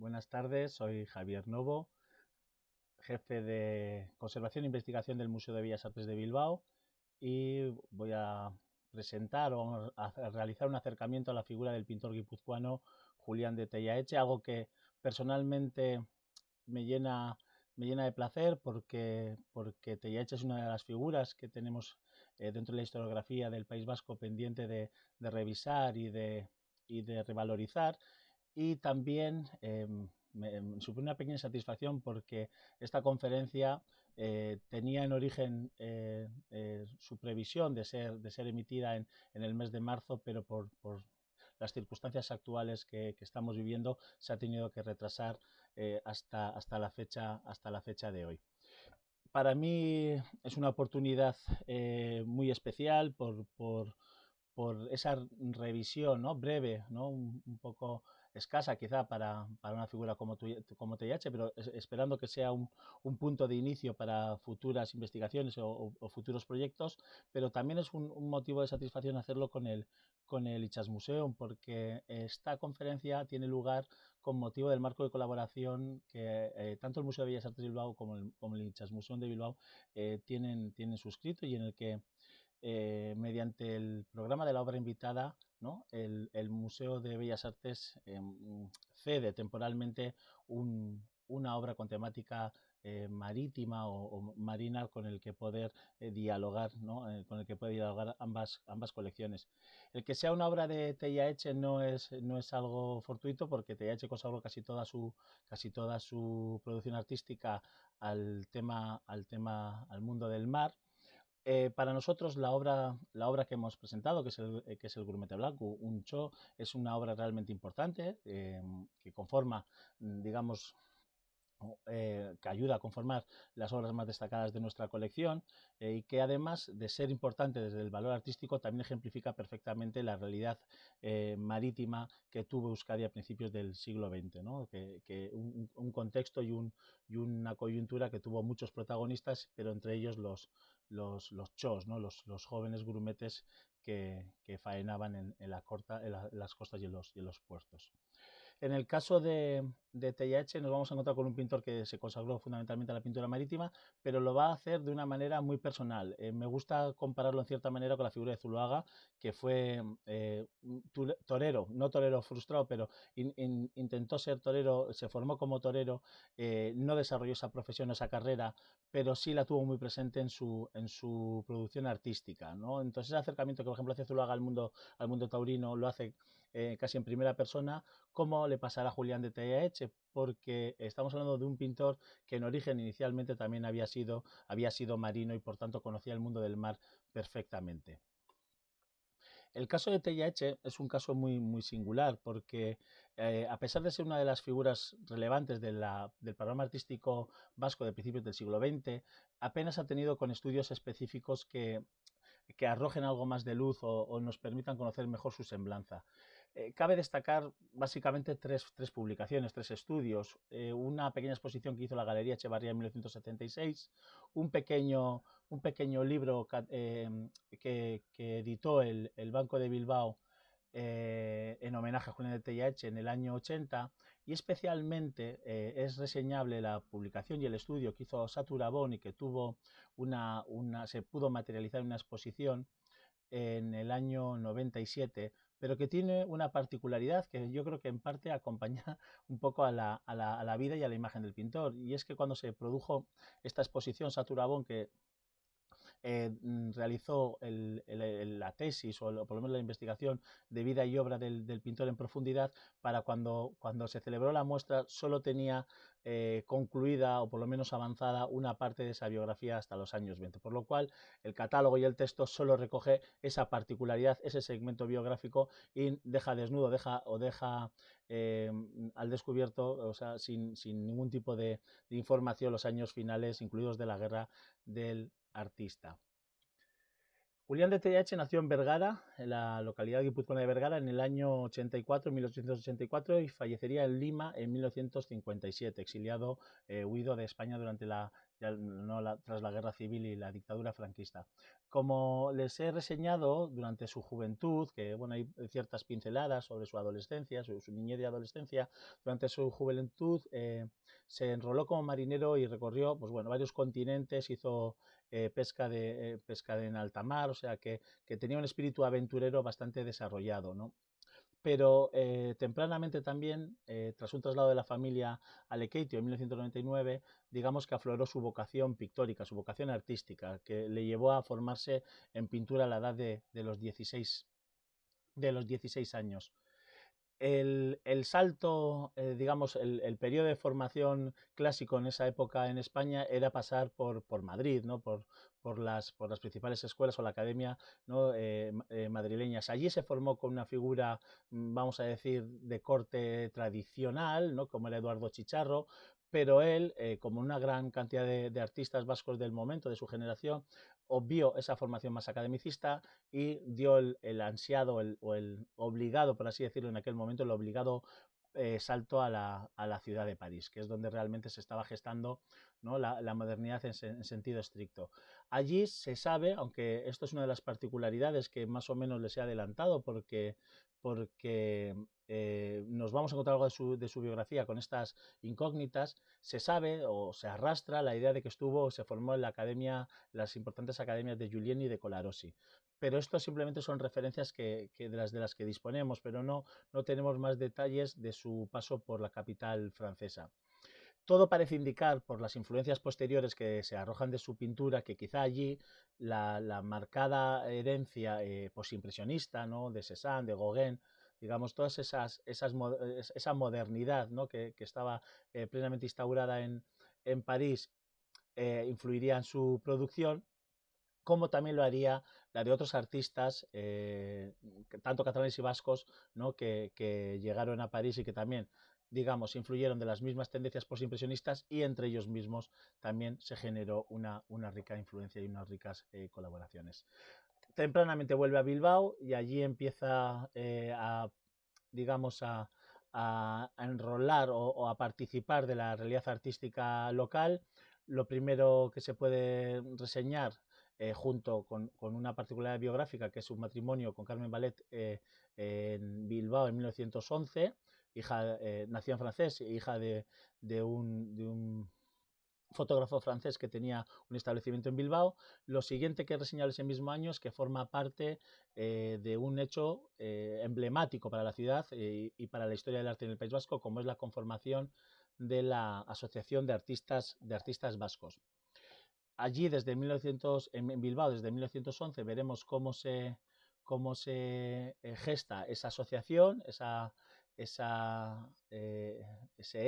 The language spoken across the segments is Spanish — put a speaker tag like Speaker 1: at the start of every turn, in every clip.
Speaker 1: Buenas tardes, soy Javier Novo, jefe de Conservación e Investigación del Museo de Bellas Artes de Bilbao y voy a presentar o a realizar un acercamiento a la figura del pintor guipuzcoano Julián de Tellaeche, algo que personalmente me llena, me llena de placer porque Tellaeche es una de las figuras que tenemos dentro de la historiografía del País Vasco pendiente de revisar y de revalorizar. Y también me supone una pequeña satisfacción porque esta conferencia tenía en origen su previsión de ser emitida en el mes de marzo, pero por las circunstancias actuales que estamos viviendo se ha tenido que retrasar hasta la fecha de hoy. Para mí es una oportunidad muy especial por esa revisión, ¿no?, breve, ¿no?, un poco escasa quizá para una figura como Tellaeche, pero esperando que sea un punto de inicio para futuras investigaciones o futuros proyectos, pero también es un motivo de satisfacción hacerlo con el Itxasmuseum, porque esta conferencia tiene lugar con motivo del marco de colaboración que tanto el Museo de Bellas Artes de Bilbao como el Itxasmuseum de Bilbao tienen suscrito, y en el que mediante el programa de la obra invitada, ¿no?, el Museo de Bellas Artes cede temporalmente una obra con temática marítima o marina con el que poder dialogar, ¿no?, con el que puede dialogar ambas colecciones. El que sea una obra de Tellaeche no es algo fortuito, porque Tellaeche consagró casi toda su producción artística al mundo del mar. Para nosotros la obra que hemos presentado, que es el Grumete Blanco, un Cho, es una obra realmente importante que conforma, digamos, que ayuda a conformar las obras más destacadas de nuestra colección y que, además de ser importante desde el valor artístico, también ejemplifica perfectamente la realidad marítima que tuvo Euskadi a principios del siglo XX, ¿no? Que un contexto y una coyuntura que tuvo muchos protagonistas, pero entre ellos los chos, ¿no?, los jóvenes grumetes que faenaban en las costas y en los puertos. En el caso de Tellaeche nos vamos a encontrar con un pintor que se consagró fundamentalmente a la pintura marítima, pero lo va a hacer de una manera muy personal. Me gusta compararlo en cierta manera con la figura de Zuloaga, que fue un torero, no torero frustrado, pero intentó ser torero, se formó como torero, no desarrolló esa profesión, esa carrera, pero sí la tuvo muy presente en su producción artística, ¿no? Entonces, ese acercamiento que, por ejemplo, hace Zuloaga al mundo taurino, lo hace casi en primera persona. ¿Cómo le pasará a Julián de Tellaeche? Porque estamos hablando de un pintor que en origen inicialmente también había sido marino y por tanto conocía el mundo del mar perfectamente. El caso de Tellaeche es un caso muy singular porque a pesar de ser una de las figuras relevantes del panorama artístico vasco de principios del siglo XX, apenas ha tenido con estudios específicos que arrojen algo más de luz o nos permitan conocer mejor su semblanza. Cabe destacar básicamente tres publicaciones, tres estudios. Una pequeña exposición que hizo la Galería Echevarría en 1976, un pequeño libro que editó el Banco de Bilbao en homenaje a Julián de Tellaeche en el año 80, y especialmente es reseñable la publicación y el estudio que hizo Satur Abón y que tuvo se pudo materializar en una exposición en el año 97, pero que tiene una particularidad que yo creo que en parte acompaña un poco a la vida y a la imagen del pintor, y es que cuando se produjo esta exposición, Satur Abón, que realizó la tesis o por lo menos la investigación de vida y obra del pintor en profundidad, para cuando se celebró la muestra solo tenía concluida o por lo menos avanzada una parte de esa biografía hasta los años 20, por lo cual el catálogo y el texto solo recoge esa particularidad, ese segmento biográfico, y deja desnudo, deja al descubierto, o sea, sin ningún tipo de información, los años finales, incluidos de la guerra del artista. Julián de Tellaeche nació en Vergara, en la localidad guipuzcoana de Vergara, en el año 84, 1884, y fallecería en Lima en 1957, exiliado, huido de España durante la ya no tras la guerra civil y la dictadura franquista. Como les he reseñado durante su juventud, que bueno, hay ciertas pinceladas sobre su adolescencia, su niñez y adolescencia, durante su juventud se enroló como marinero y recorrió pues, bueno, varios continentes, hizo pesca en alta mar, o sea que tenía un espíritu aventurero bastante desarrollado, ¿no? Pero tempranamente también, tras un traslado de la familia a Lekeitio en 1999, digamos que afloró su vocación pictórica, su vocación artística, que le llevó a formarse en pintura a la edad de los 16 años. El salto, digamos, el periodo de formación clásico en esa época en España era pasar por Madrid, ¿no? Por las principales escuelas o la academia, ¿no? Madrileñas. Allí se formó con una figura, vamos a decir, de corte tradicional, ¿no? Como era Eduardo Chicharro, pero él, como una gran cantidad de artistas vascos del momento, de su generación, obvió esa formación más academicista y dio el ansiado o el obligado, por así decirlo, en aquel momento, el obligado salto a la ciudad de París, que es donde realmente se estaba gestando, ¿no? la modernidad en sentido estricto. Allí se sabe, aunque esto es una de las particularidades que más o menos les he adelantado, porque nos vamos a encontrar algo de su biografía con estas incógnitas, se sabe o se arrastra la idea de que se formó en la academia, las importantes academias de Julién y de Colarossi. Pero esto simplemente son referencias de las que disponemos, pero no tenemos más detalles de su paso por la capital francesa. Todo parece indicar, por las influencias posteriores que se arrojan de su pintura, que quizá allí la marcada herencia posimpresionista, ¿no? De Cézanne, de Gauguin, digamos, todas esa modernidad, ¿no? que estaba plenamente instaurada en París, influiría en su producción, como también lo haría la de otros artistas, tanto catalanes y vascos, ¿no? que llegaron a París y que también, digamos, influyeron de las mismas tendencias postimpresionistas, y entre ellos mismos también se generó una rica influencia y unas ricas colaboraciones. Tempranamente vuelve a Bilbao y allí empieza digamos, a enrolar o a participar de la realidad artística local. Lo primero que se puede reseñar, junto con una particularidad biográfica, que es su matrimonio con Carmen Ballet en Bilbao en 1911, nació en francés, hija de un fotógrafo francés que tenía un establecimiento en Bilbao. Lo siguiente que he reseñado ese mismo año es que forma parte de un hecho emblemático para la ciudad y para la historia del arte en el País Vasco, como es la conformación de la Asociación de Artistas Vascos. Allí, en Bilbao, desde 1911, veremos cómo se gesta esa asociación, ese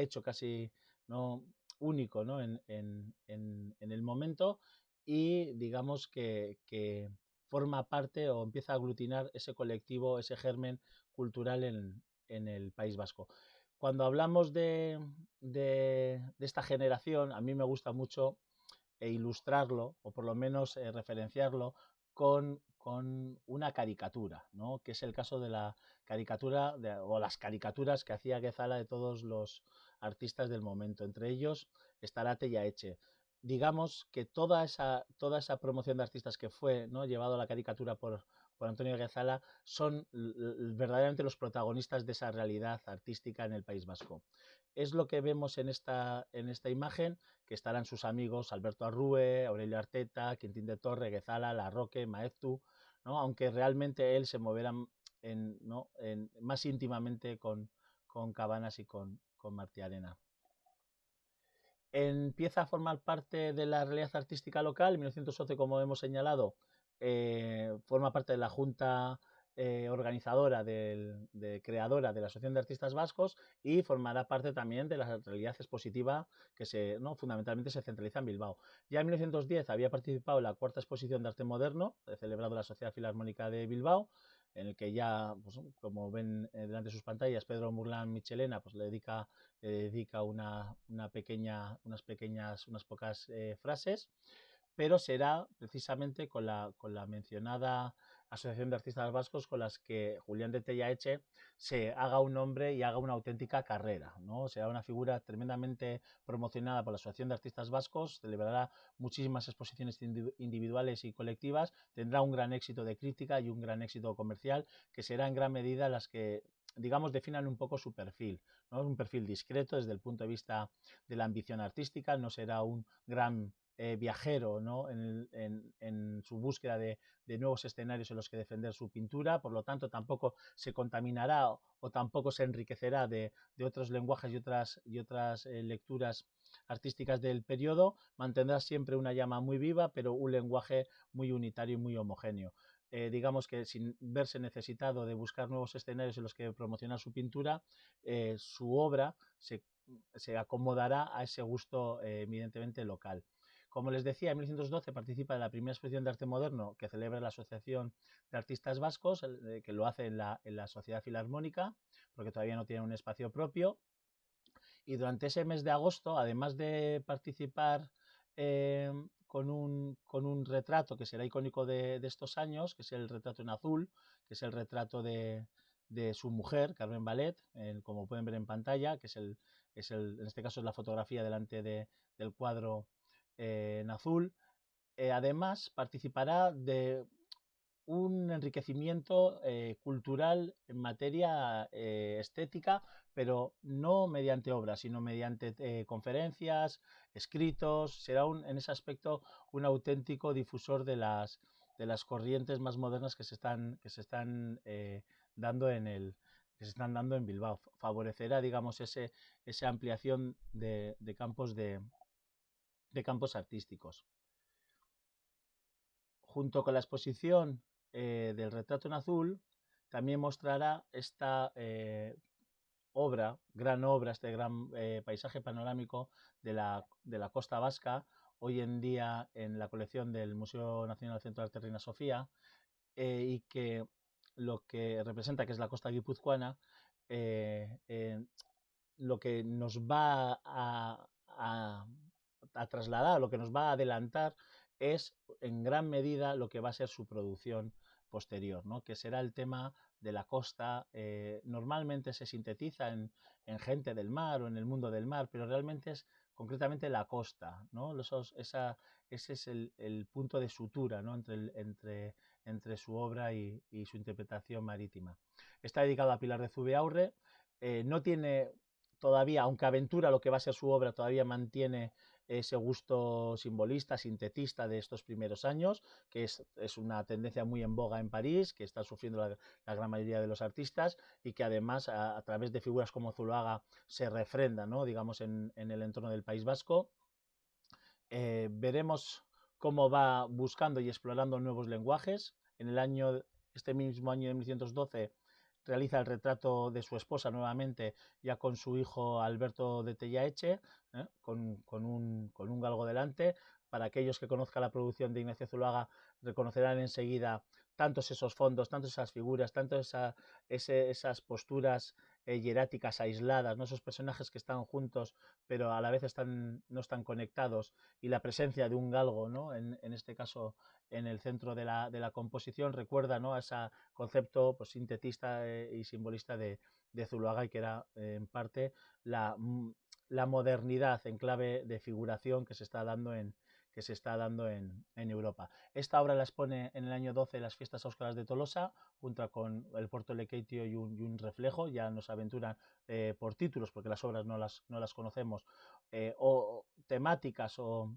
Speaker 1: hecho casi, ¿no? Único, ¿no? en el momento, y digamos que forma parte o empieza a aglutinar ese colectivo, ese germen cultural en el País Vasco. Cuando hablamos de esta generación, a mí me gusta mucho ilustrarlo, o por lo menos referenciarlo con una caricatura, ¿no? Que es el caso de la caricatura o las caricaturas que hacía Guezala de todos los artistas del momento. Entre ellos estará Tellaeche. Digamos que toda esa promoción de artistas que fue, ¿no? llevado a la caricatura por Antonio Guezala son verdaderamente los protagonistas de esa realidad artística en el País Vasco. Es lo que vemos en esta imagen, que estarán sus amigos Alberto Arrue, Aurelio Arteta, Quintín de Torre, Guezala, Larroque, Maeztu, ¿no? Aunque realmente él se moverá más íntimamente con Cabanas y con Martí Arena. Empieza a formar parte de la realidad artística local. En 1911, como hemos señalado, forma parte de la Junta organizadora, creadora de la Asociación de Artistas Vascos, y formará parte también de la realidad expositiva que fundamentalmente se centraliza en Bilbao. Ya en 1910 había participado en la cuarta exposición de arte moderno, celebrado en la Sociedad Filarmónica de Bilbao, en el que ya, pues, como ven delante de sus pantallas, Pedro Murlán Michelena pues, le dedica unas pocas frases, pero será precisamente con la mencionada asociación de artistas vascos con las que Julián de Tellaeche se haga un nombre y haga una auténtica carrera, ¿no? Será una figura tremendamente promocionada por la Asociación de Artistas Vascos, celebrará muchísimas exposiciones individuales y colectivas, tendrá un gran éxito de crítica y un gran éxito comercial, que será en gran medida las que, digamos, definan un poco su perfil, ¿no? Un perfil discreto desde el punto de vista de la ambición artística, no será un gran viajero, ¿no? en su búsqueda de nuevos escenarios en los que defender su pintura, por lo tanto tampoco se contaminará o tampoco se enriquecerá de otros lenguajes y otras lecturas artísticas del periodo, mantendrá siempre una llama muy viva, pero un lenguaje muy unitario y muy homogéneo. Digamos que sin verse necesitado de buscar nuevos escenarios en los que promocionar su pintura, su obra se acomodará a ese gusto evidentemente local. Como les decía, en 1912 participa en la primera exposición de arte moderno que celebra la Asociación de Artistas Vascos, que lo hace en la Sociedad Filarmónica, porque todavía no tiene un espacio propio. Y durante ese mes de agosto, además de participar con un retrato que será icónico de estos años, que es el retrato en azul, que es el retrato de su mujer, Carmen Ballet, como pueden ver en pantalla, que en este caso es la fotografía delante del cuadro en azul. Además, participará de un enriquecimiento cultural en materia estética, pero no mediante obras, sino mediante conferencias, escritos. Será en ese aspecto un auténtico difusor de las corrientes más modernas que se están dando que se están dando en Bilbao. Favorecerá, digamos, esa ampliación de campos artísticos. Junto con la exposición del retrato en azul, también mostrará esta gran obra, este gran paisaje panorámico de la costa vasca, hoy en día en la colección del Museo Nacional del Centro de Arte Reina Sofía, y que lo que representa, que es la costa guipuzcoana, lo que nos va a trasladar, lo que nos va a adelantar es en gran medida lo que va a ser su producción posterior, ¿no? Que será el tema de la costa. Normalmente se sintetiza en gente del mar o en el mundo del mar, pero realmente es concretamente la costa, ¿no? Ese es el punto de sutura, ¿no? entre su obra y su interpretación marítima. Está dedicado a Pilar de Zubeaurre. No tiene todavía, aunque aventura lo que va a ser su obra, todavía mantiene ese gusto simbolista, sintetista de estos primeros años, que es una tendencia muy en boga en París, que está sufriendo la gran mayoría de los artistas y que además a través de figuras como Zuloaga se refrenda, ¿no? Digamos, en el entorno del País Vasco. Veremos cómo va buscando y explorando nuevos lenguajes. Este mismo año de 1912 realiza el retrato de su esposa nuevamente, ya con su hijo Alberto de Tellaeche, con un galgo delante. Para aquellos que conozcan la producción de Ignacio Zuloaga, reconocerán enseguida tantos esos fondos, tantas esas figuras, tantas esas posturas hieráticas aisladas, ¿no? Esos personajes que están juntos pero a la vez no están conectados, y la presencia de un galgo, ¿no? en este caso en el centro de la composición, recuerda, ¿no? a ese concepto pues, sintetista y simbolista de Zuloaga, y que era en parte la modernidad en clave de figuración que se está dando en Europa. Esta obra la expone en el año 12 las fiestas Óscaras de Tolosa, junto con el Porto Lequeitio y un reflejo. Ya nos aventuran por títulos, porque las obras no las conocemos, o temáticas o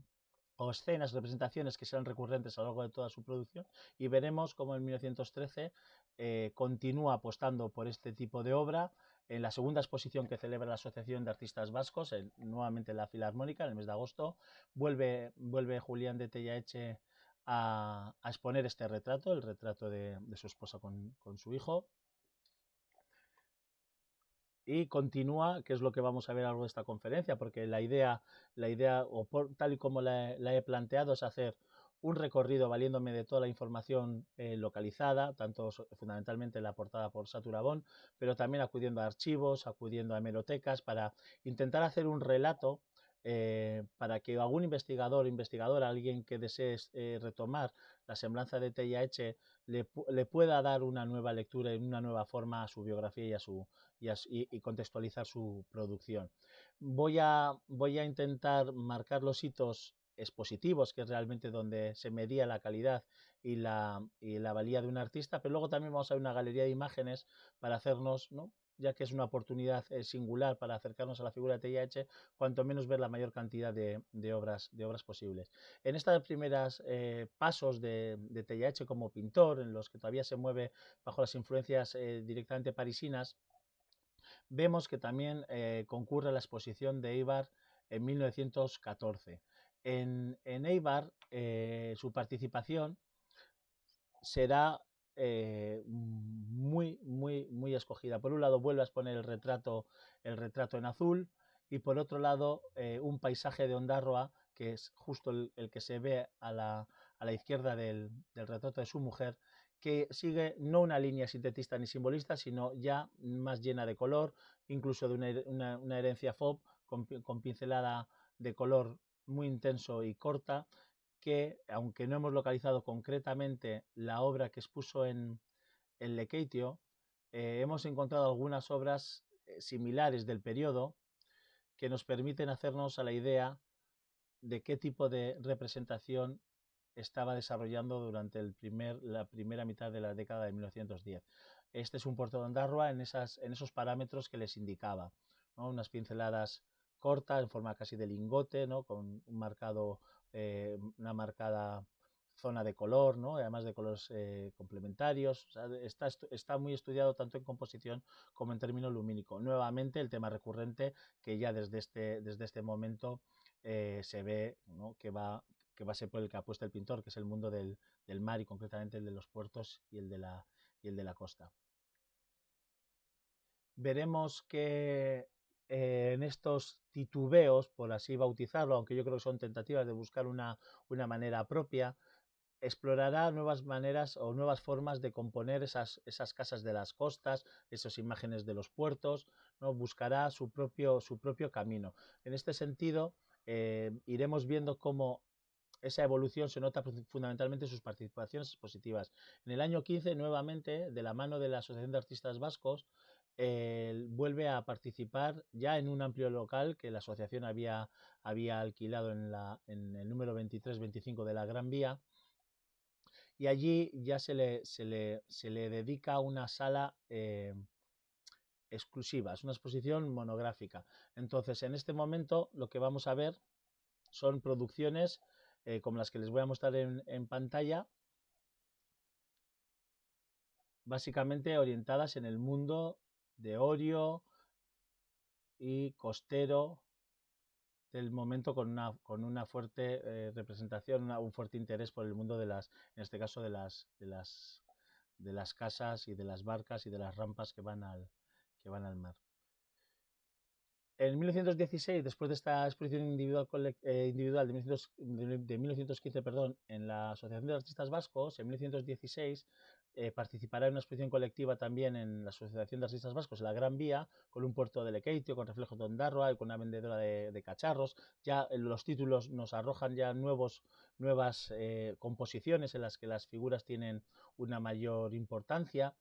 Speaker 1: escenas, representaciones que sean recurrentes a lo largo de toda su producción, y veremos cómo en 1913 continúa apostando por este tipo de obra. En la segunda exposición que celebra la Asociación de Artistas Vascos, nuevamente en la Filarmónica, en el mes de agosto, vuelve Julián de Tellaeche a exponer este retrato, el retrato de su esposa con su hijo, y continúa, que es lo que vamos a ver a lo largo de esta conferencia, porque la idea tal y como la he planteado, es hacer un recorrido valiéndome de toda la información localizada, tanto fundamentalmente la aportada por Saturabón, pero también acudiendo a archivos, acudiendo a hemerotecas, para intentar hacer un relato para que algún investigador o investigadora, alguien que desee retomar la semblanza de TIH, le pueda dar una nueva lectura y una nueva forma a su biografía y contextualizar su producción. Voy a intentar marcar los hitos expositivos, que es realmente donde se medía la calidad y la valía de un artista, pero luego también vamos a ver una galería de imágenes para hacernos, ¿no?, ya que es una oportunidad singular para acercarnos a la figura de TIH, cuanto menos ver la mayor cantidad de obras posibles. En estos primeros pasos de TIH como pintor, en los que todavía se mueve bajo las influencias directamente parisinas, vemos que también concurre la exposición de Eibar en 1914. En Eibar, su participación será muy escogida. Por un lado, vuelve a exponer el retrato en azul, y por otro lado, un paisaje de Ondarroa, que es justo el que se ve a la izquierda del retrato de su mujer, que sigue no una línea sintetista ni simbolista, sino ya más llena de color, incluso de una herencia FOB, con pincelada de color muy intenso y corta, que, aunque no hemos localizado concretamente la obra que expuso en Lekeitio, hemos encontrado algunas obras similares del periodo que nos permiten hacernos a la idea de qué tipo de representación estaba desarrollando durante la primera mitad de la década de 1910. Este es un puerto de Ondarroa en esos parámetros que les indicaba, ¿no? Unas pinceladas cortas, en forma casi de lingote, ¿no?, con una marcada zona de color, ¿no?, además de colores complementarios. O sea, está muy estudiado tanto en composición como en término lumínico. Nuevamente, el tema recurrente que ya desde este momento se ve, ¿no?, que va a ser por el que apuesta el pintor, que es el mundo del mar, y concretamente el de los puertos y el de la costa. Veremos que en estos titubeos, por así bautizarlo, aunque yo creo que son tentativas de buscar una manera propia, explorará nuevas maneras o nuevas formas de componer esas casas de las costas, esas imágenes de los puertos, ¿no? Buscará su propio camino. En este sentido, iremos viendo cómo esa evolución se nota fundamentalmente en sus participaciones expositivas. En el año 15, nuevamente, de la mano de la Asociación de Artistas Vascos, vuelve a participar ya en un amplio local que la asociación había alquilado en el número 23-25 de la Gran Vía, y allí ya se le dedica una sala exclusiva, es una exposición monográfica. Entonces, en este momento lo que vamos a ver son producciones como las que les voy a mostrar en pantalla, básicamente orientadas en el mundo de Orio y costero del momento, con una fuerte representación, un fuerte interés por el mundo en este caso de las casas y de las barcas y de las rampas que van al mar. En 1916, después de esta exposición individual de 1915, en la Asociación de Artistas Vascos, en 1916 participará en una exposición colectiva también en la Asociación de Artistas Vascos, en la Gran Vía, con un puerto de Lekeitio, con reflejos de Ondarroa y con una vendedora de cacharros. Ya los títulos nos arrojan ya nuevas composiciones en las que las figuras tienen una mayor importancia.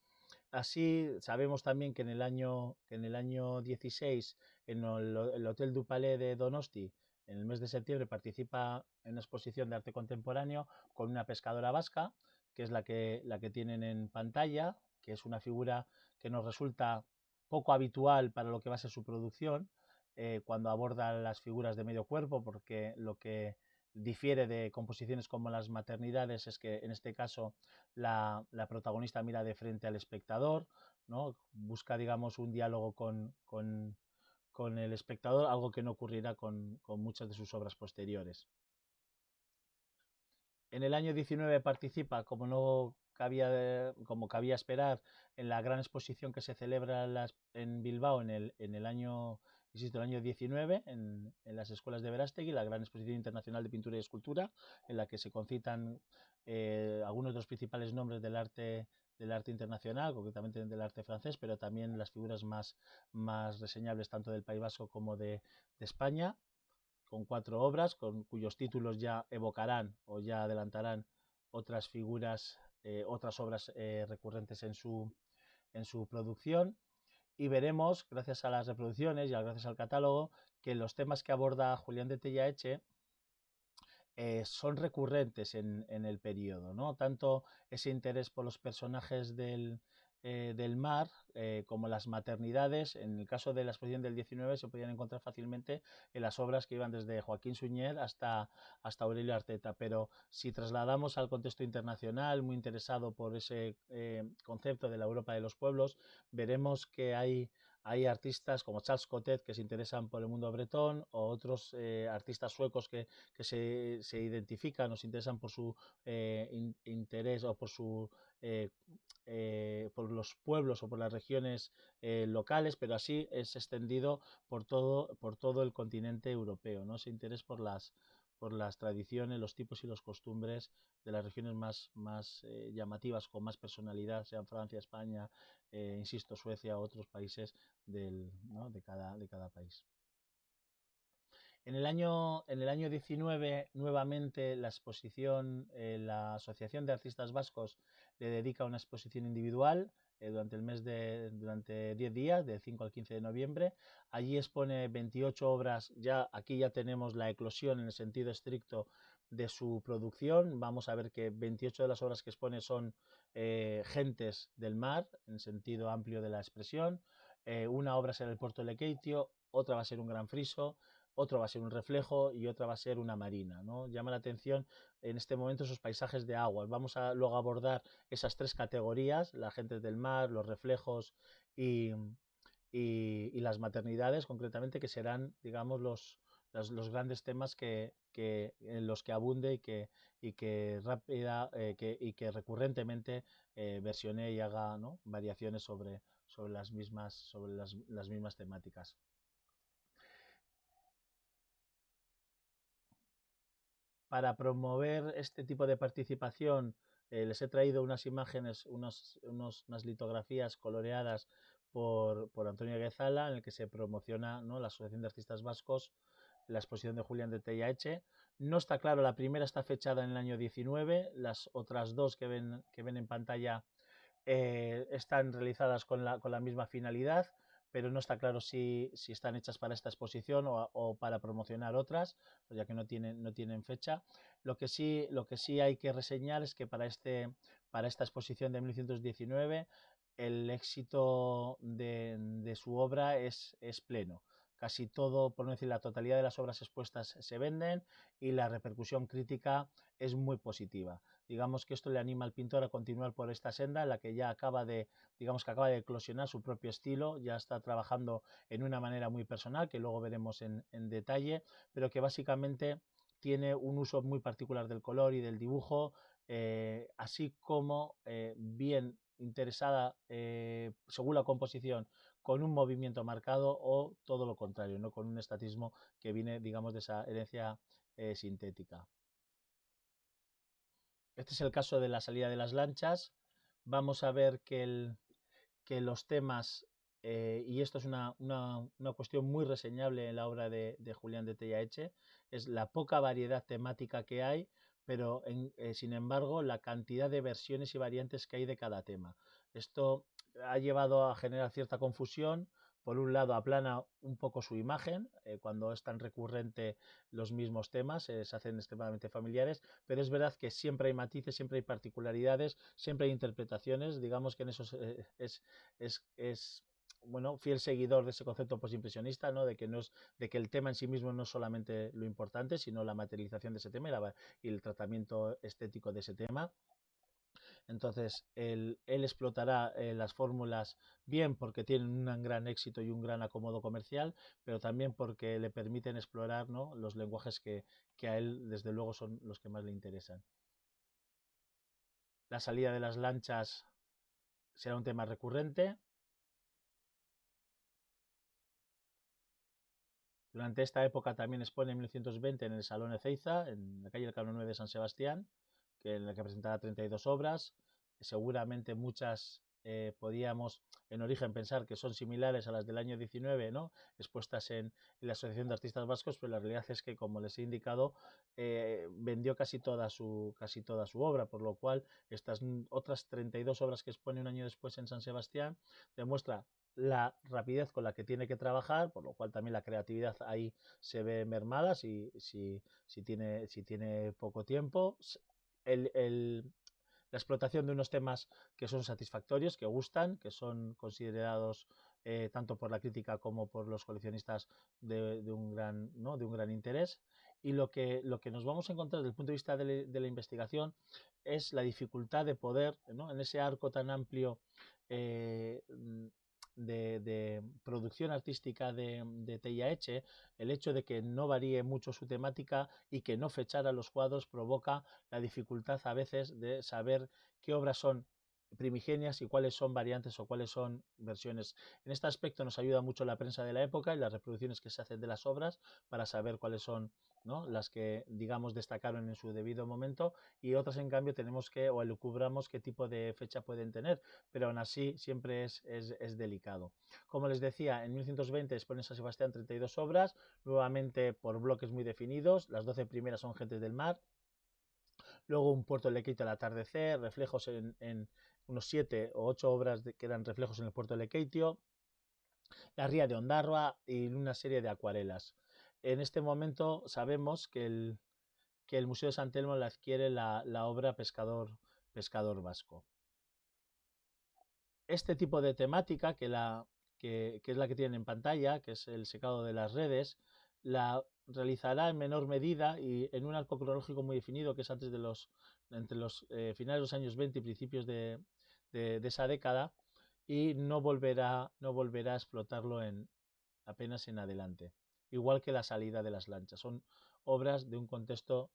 Speaker 1: Así, sabemos también que en el año 16, en el Hotel du Palais de Donosti, en el mes de septiembre, participa en una exposición de arte contemporáneo con una pescadora vasca, que es la que tienen en pantalla, que es una figura que nos resulta poco habitual para lo que va a ser su producción, cuando aborda las figuras de medio cuerpo, porque lo que difiere de composiciones como las maternidades es que en este caso la protagonista mira de frente al espectador, ¿no? Busca, digamos, un diálogo con el espectador, algo que no ocurrirá con muchas de sus obras posteriores. En el año 19 participa, como cabía esperar, en la gran exposición que se celebra en Bilbao en el año 19, en las escuelas de Verástegui, la gran exposición internacional de pintura y escultura, en la que se concitan algunos de los principales nombres del arte internacional, concretamente del arte francés, pero también las figuras más reseñables tanto del País Vasco como de España, con 4 obras, cuyos títulos ya evocarán o ya adelantarán otras figuras, otras obras recurrentes en su producción. Y veremos, gracias a las reproducciones y gracias al catálogo, que los temas que aborda Julián de Tellaeche son recurrentes en el periodo, ¿no? Tanto ese interés por los personajes del mar como las maternidades. En el caso de la exposición del 19 se podían encontrar fácilmente en las obras que iban desde Joaquín Suñer hasta Aurelio Arteta, pero si trasladamos al contexto internacional, muy interesado por ese concepto de la Europa de los pueblos, veremos que hay artistas como Charles Cotet que se interesan por el mundo bretón, o otros artistas suecos que se identifican o se interesan por su interés o por su por los pueblos o por las regiones locales, pero así es extendido por todo el continente europeo, ¿no? Ese interés por las tradiciones, los tipos y los costumbres de las regiones más llamativas, con más personalidad, sean Francia, España, insisto, Suecia u otros países ¿no? de cada país. En el año 19, nuevamente, la exposición, la Asociación de Artistas Vascos le dedica una exposición individual durante 10 días, del 5 al 15 de noviembre. Allí expone 28 obras, aquí ya tenemos la eclosión en el sentido estricto de su producción. Vamos a ver que 28 de las obras que expone son gentes del mar, en el sentido amplio de la expresión. Una obra será el Puerto de Lequeitio, otra va a ser un gran friso, otro va a ser un reflejo y otra va a ser una marina, ¿no? Llama la atención en este momento esos paisajes de aguas. Vamos a luego abordar esas 3 categorías, las gentes del mar, los reflejos y las maternidades, concretamente, que serán, digamos, los grandes temas en los que abunde y que recurrentemente versione y haga, ¿no? variaciones sobre las mismas temáticas. Para promover este tipo de participación, les he traído unas imágenes, unas litografías coloreadas por Antonio Guezala, en el que se promociona, ¿no? la Asociación de Artistas Vascos, la exposición de Julián de Tellaeche. No está claro, la primera está fechada en el año 19, las otras 2 que ven en pantalla están realizadas con la misma finalidad, pero no está claro si están hechas para esta exposición o para promocionar otras, ya que no tienen fecha. Lo que sí hay que reseñar es que para esta exposición de 1919 el éxito de su obra es pleno. Casi todo, por no decir la totalidad de las obras expuestas, se venden y la repercusión crítica es muy positiva. Digamos que esto le anima al pintor a continuar por esta senda, en la que ya acaba de eclosionar su propio estilo, ya está trabajando en una manera muy personal, que luego veremos en detalle, pero que básicamente tiene un uso muy particular del color y del dibujo, así como bien interesada, según la composición, con un movimiento marcado, o todo lo contrario, ¿no? con un estatismo que viene, digamos, de esa herencia sintética. Este es el caso de la salida de las lanchas. Vamos a ver que los temas, y esto es una cuestión muy reseñable en la obra de Julián de Tellaeche, es la poca variedad temática que hay, pero sin embargo la cantidad de versiones y variantes que hay de cada tema. Esto ha llevado a generar cierta confusión. Por un lado, aplana un poco su imagen, cuando es tan recurrente los mismos temas, se hacen extremadamente familiares, pero es verdad que siempre hay matices, siempre hay particularidades, siempre hay interpretaciones. Digamos que en eso es bueno, fiel seguidor de ese concepto postimpresionista, ¿no? de que el tema en sí mismo no es solamente lo importante, sino la materialización de ese tema y el tratamiento estético de ese tema. Entonces, él explotará las fórmulas, bien porque tienen un gran éxito y un gran acomodo comercial, pero también porque le permiten explorar, ¿no? los lenguajes que a él, desde luego, son los que más le interesan. La salida de las lanchas será un tema recurrente. Durante esta época también expone en 1920 en el Salón Ezeiza, en la calle del Cano 9 de San Sebastián, en la que presentará 32 obras. Seguramente muchas podíamos en origen pensar que son similares a las del año 19, ¿no? Expuestas en la Asociación de Artistas Vascos, pero la realidad es que, como les he indicado, vendió casi toda su obra, por lo cual estas otras 32 obras que expone un año después en San Sebastián demuestra la rapidez con la que tiene que trabajar, por lo cual también la creatividad ahí se ve mermada si tiene poco tiempo. La explotación de unos temas que son satisfactorios, que gustan, que son considerados tanto por la crítica como por los coleccionistas de un gran interés. Y lo que nos vamos a encontrar desde el punto de vista de la investigación es la dificultad de poder, ¿no?, en ese arco tan amplio eh, de producción artística de Teia Eche, el hecho de que no varíe mucho su temática y que no fechara los cuadros provoca la dificultad a veces de saber qué obras son primigenias y cuáles son variantes o cuáles son versiones. En este aspecto nos ayuda mucho la prensa de la época y las reproducciones que se hacen de las obras para saber cuáles son, ¿no?, las que, digamos, destacaron en su debido momento, y otras, en cambio, tenemos que o elucubramos qué tipo de fecha pueden tener, pero aún así siempre es delicado. Como les decía, en 1920 expone San Sebastián 32 obras, nuevamente por bloques muy definidos. Las 12 primeras son Gentes del Mar, luego Un puerto de Lequeitio al atardecer, reflejos en unos 7 o 8 obras que eran reflejos en el puerto de Lequeitio, La ría de Ondarroa y una serie de acuarelas. En este momento sabemos que el Museo de San Telmo le adquiere la obra Pescador Vasco. Este tipo de temática, que es la que tienen en pantalla, que es el secado de las redes, la realizará en menor medida y en un arco cronológico muy definido, que es entre los finales de los años 20 y principios de esa década, y no volverá a explotarlo apenas en adelante. Igual que La salida de las lanchas. Son obras de un contexto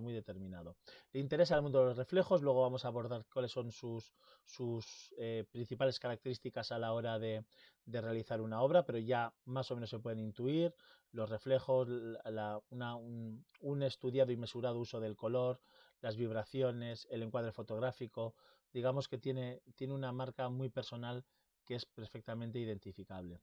Speaker 1: muy determinado. Le interesa el mundo de los reflejos, luego vamos a abordar cuáles son sus principales características a la hora de realizar una obra, pero ya más o menos se pueden intuir los reflejos, un estudiado y mesurado uso del color, las vibraciones, el encuadre fotográfico. Digamos que tiene una marca muy personal que es perfectamente identificable.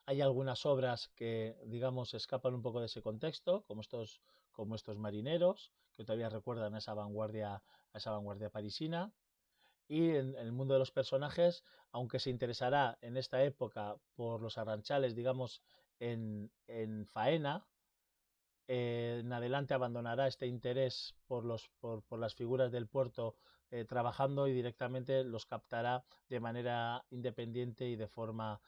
Speaker 1: Hay algunas obras que, digamos, escapan un poco de ese contexto, como estos marineros, que todavía recuerdan a esa vanguardia parisina. Y en el mundo de los personajes, aunque se interesará en esta época por los arranchales, digamos, en faena, en adelante abandonará este interés por las figuras del puerto trabajando, y directamente los captará de manera independiente y de forma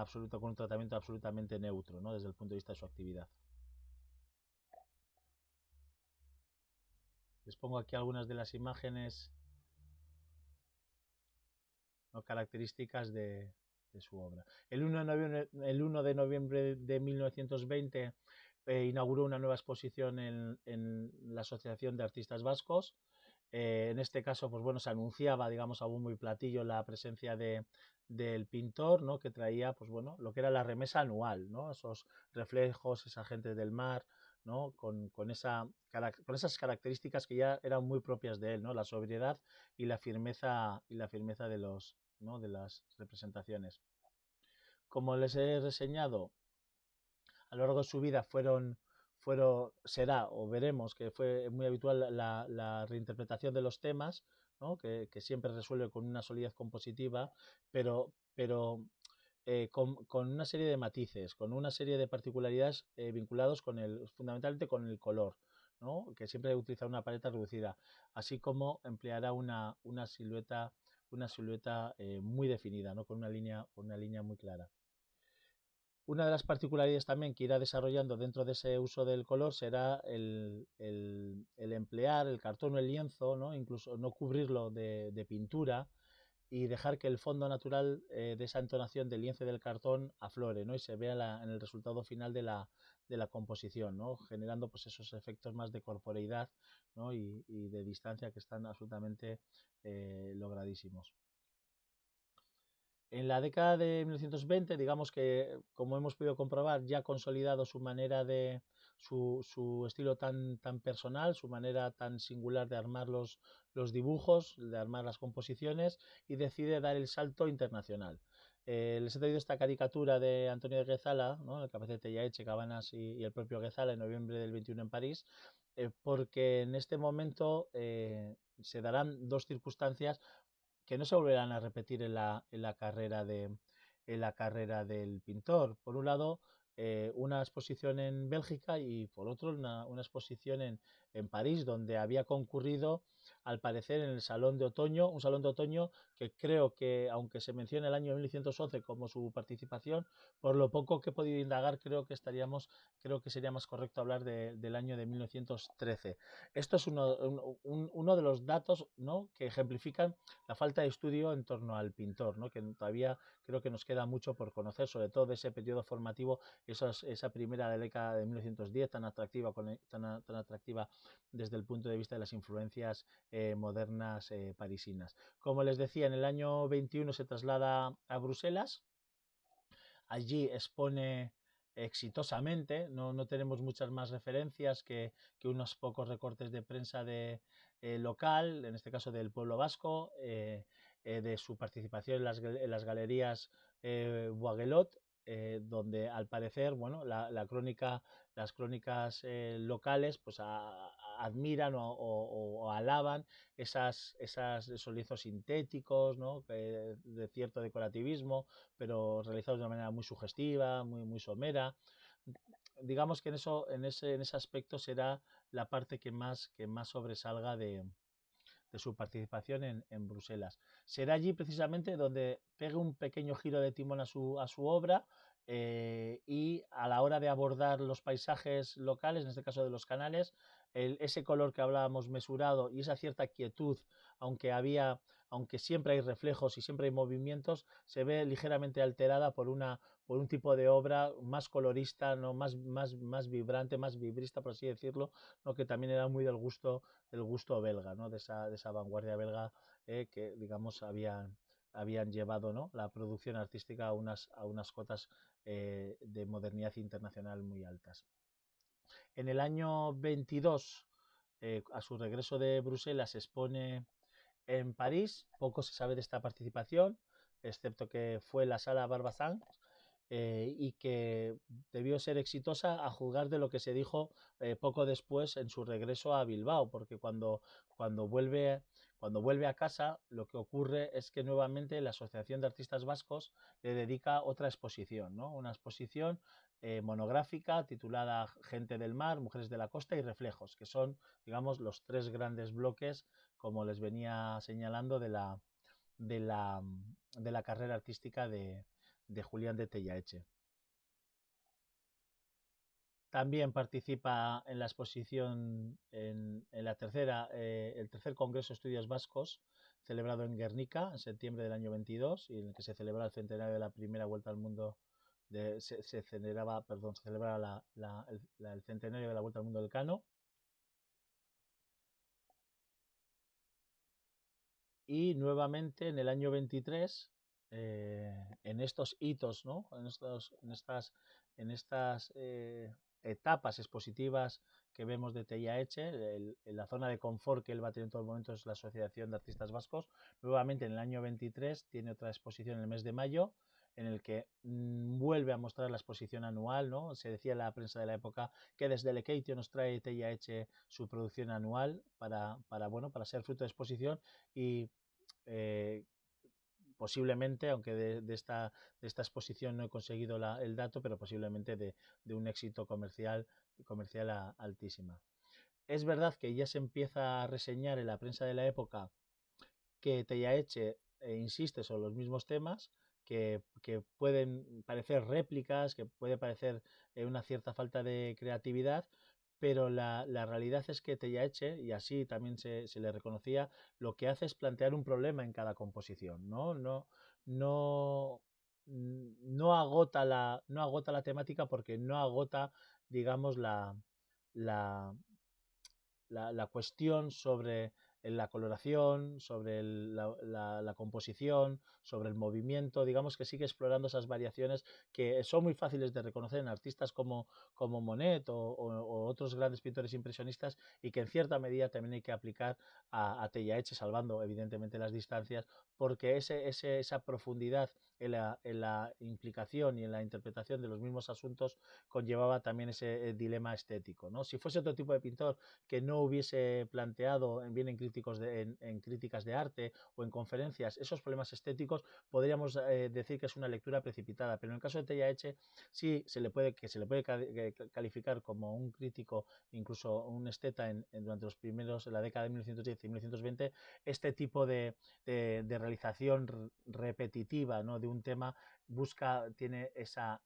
Speaker 1: absoluta, con un tratamiento absolutamente neutro, ¿no?, desde el punto de vista de su actividad. Les pongo aquí algunas de las imágenes, ¿no?, características de su obra. El 1 de noviembre de 1920 inauguró una nueva exposición en la Asociación de Artistas Vascos. En este caso, pues bueno, se anunciaba, digamos, a bombo y platillo la presencia del pintor, ¿no?, que traía, pues bueno, lo que era la remesa anual, ¿no?, esos reflejos, esa gente del mar, ¿no?, con esas características que ya eran muy propias de él, ¿no?, la sobriedad y la firmeza de las representaciones. Como les he reseñado, a lo largo de su vida será o veremos que fue muy habitual la reinterpretación de los temas, ¿no?, que siempre resuelve con una solidez compositiva, pero con una serie de matices, con una serie de particularidades vinculados fundamentalmente con el color, ¿no?, que siempre utiliza una paleta reducida, así como empleará una silueta muy definida, ¿no?, con una línea muy clara. Una de las particularidades también que irá desarrollando dentro de ese uso del color será el emplear el cartón o el lienzo, ¿no?, incluso no cubrirlo de pintura, y dejar que el fondo natural de esa entonación del lienzo y del cartón aflore, ¿no?, y se vea en el resultado final de la composición, ¿no?, generando pues esos efectos más de corporeidad, ¿no?, y de distancia, que están absolutamente logradísimos. En la década de 1920, digamos que, como hemos podido comprobar, ya ha consolidado su manera de su estilo tan personal, su manera tan singular de armar los dibujos, de armar las composiciones, y decide dar el salto internacional. Les he traído esta caricatura de Antonio de Guezala, ¿no? El Cabecete Yaeche, Cabanas y el propio Guezala en noviembre del 21 en París, porque en este momento se darán dos circunstancias que no se volverán a repetir en la carrera del pintor. Por un lado, una exposición en Bélgica y por otro una exposición en París, donde había concurrido, al parecer, en el Salón de Otoño, un Salón de Otoño que creo que, aunque se menciona el año 1911 como su participación, por lo poco que he podido indagar, creo que sería más correcto hablar del año de 1913. Esto es uno de los datos, ¿no?, que ejemplifican la falta de estudio en torno al pintor, ¿no?, que todavía creo que nos queda mucho por conocer, sobre todo de ese periodo formativo, esa primera década de 1910 tan atractiva, tan atractiva desde el punto de vista de las influencias modernas parisinas. Como les decía, en el año 21 se traslada a Bruselas. Allí expone exitosamente, no tenemos muchas más referencias que unos pocos recortes de prensa local, en este caso del pueblo vasco, de su participación en las galerías Boisgelot, donde al parecer, bueno, las crónicas locales pues admiran o alaban esos lienzos sintéticos, ¿no?, de cierto decorativismo, pero realizados de una manera muy sugestiva, muy somera. Digamos que en ese aspecto será la parte que más sobresalga de su participación en Bruselas. Será allí precisamente donde pegue un pequeño giro de timón a su obra, y a la hora de abordar los paisajes locales, en este caso de los canales, ese color que hablábamos mesurado y esa cierta quietud, aunque siempre hay reflejos y siempre hay movimientos, se ve ligeramente alterada por un tipo de obra más colorista, ¿no?, más vibrante, más vibrista, por así decirlo, ¿no?, que también era muy del gusto belga, ¿no?, de esa vanguardia belga, que, digamos, habían llevado, ¿no?, la producción artística a unas cotas de modernidad internacional muy altas. En el año 22, a su regreso de Bruselas, se expone en París. Poco se sabe de esta participación, excepto que fue la Sala Barbazan, y que debió ser exitosa a juzgar de lo que se dijo poco después en su regreso a Bilbao, porque cuando vuelve a casa, lo que ocurre es que nuevamente la Asociación de Artistas Vascos le dedica otra exposición, ¿no?, una exposición monográfica titulada Gente del Mar, Mujeres de la Costa y Reflejos, que son, digamos, los tres grandes bloques, como les venía señalando, de la carrera artística de Julián de Tellaeche. También participa en la exposición en el tercer Congreso de Estudios Vascos, celebrado en Guernica en septiembre del año 22, y en el que se celebra el centenario de la primera vuelta al mundo. Se celebraba el centenario de la vuelta al mundo del Cano. Y nuevamente en el año 23, en estos hitos, ¿no?, en estas etapas expositivas que vemos de Tellaeche, en la zona de confort que él va a tener en todo momento es la Asociación de Artistas Vascos. Nuevamente en el año 23 tiene otra exposición en el mes de mayo, en el que vuelve a mostrar la exposición anual, ¿no? Se decía en la prensa de la época que desde Lekeitio nos trae Tellaeche su producción anual para ser fruto de exposición, y posiblemente, aunque de esta exposición no he conseguido el dato, pero posiblemente de un éxito comercial altísima. Es verdad que ya se empieza a reseñar en la prensa de la época que Tellaeche insiste sobre los mismos temas, que pueden parecer réplicas, que puede parecer una cierta falta de creatividad, pero la realidad es que Tellaeche, y así también se le reconocía, lo que hace es plantear un problema en cada composición, no agota la temática, porque no agota, digamos, la cuestión sobre la coloración, sobre la composición, sobre el movimiento, digamos que sigue explorando esas variaciones que son muy fáciles de reconocer en artistas como Monet o otros grandes pintores impresionistas y que en cierta medida también hay que aplicar a Tellaeche, salvando evidentemente las distancias, porque esa profundidad en la implicación y en la interpretación de los mismos asuntos conllevaba también ese dilema estético, ¿no? Si fuese otro tipo de pintor que no hubiese planteado bien en críticas de arte o en conferencias esos problemas estéticos, podríamos decir que es una lectura precipitada, pero en el caso de Tellaeche sí se le puede calificar como un crítico, incluso un esteta durante los primeros, en la década de 1910 y 1920, este tipo de realización repetitiva, ¿no?, de un tema tiene esa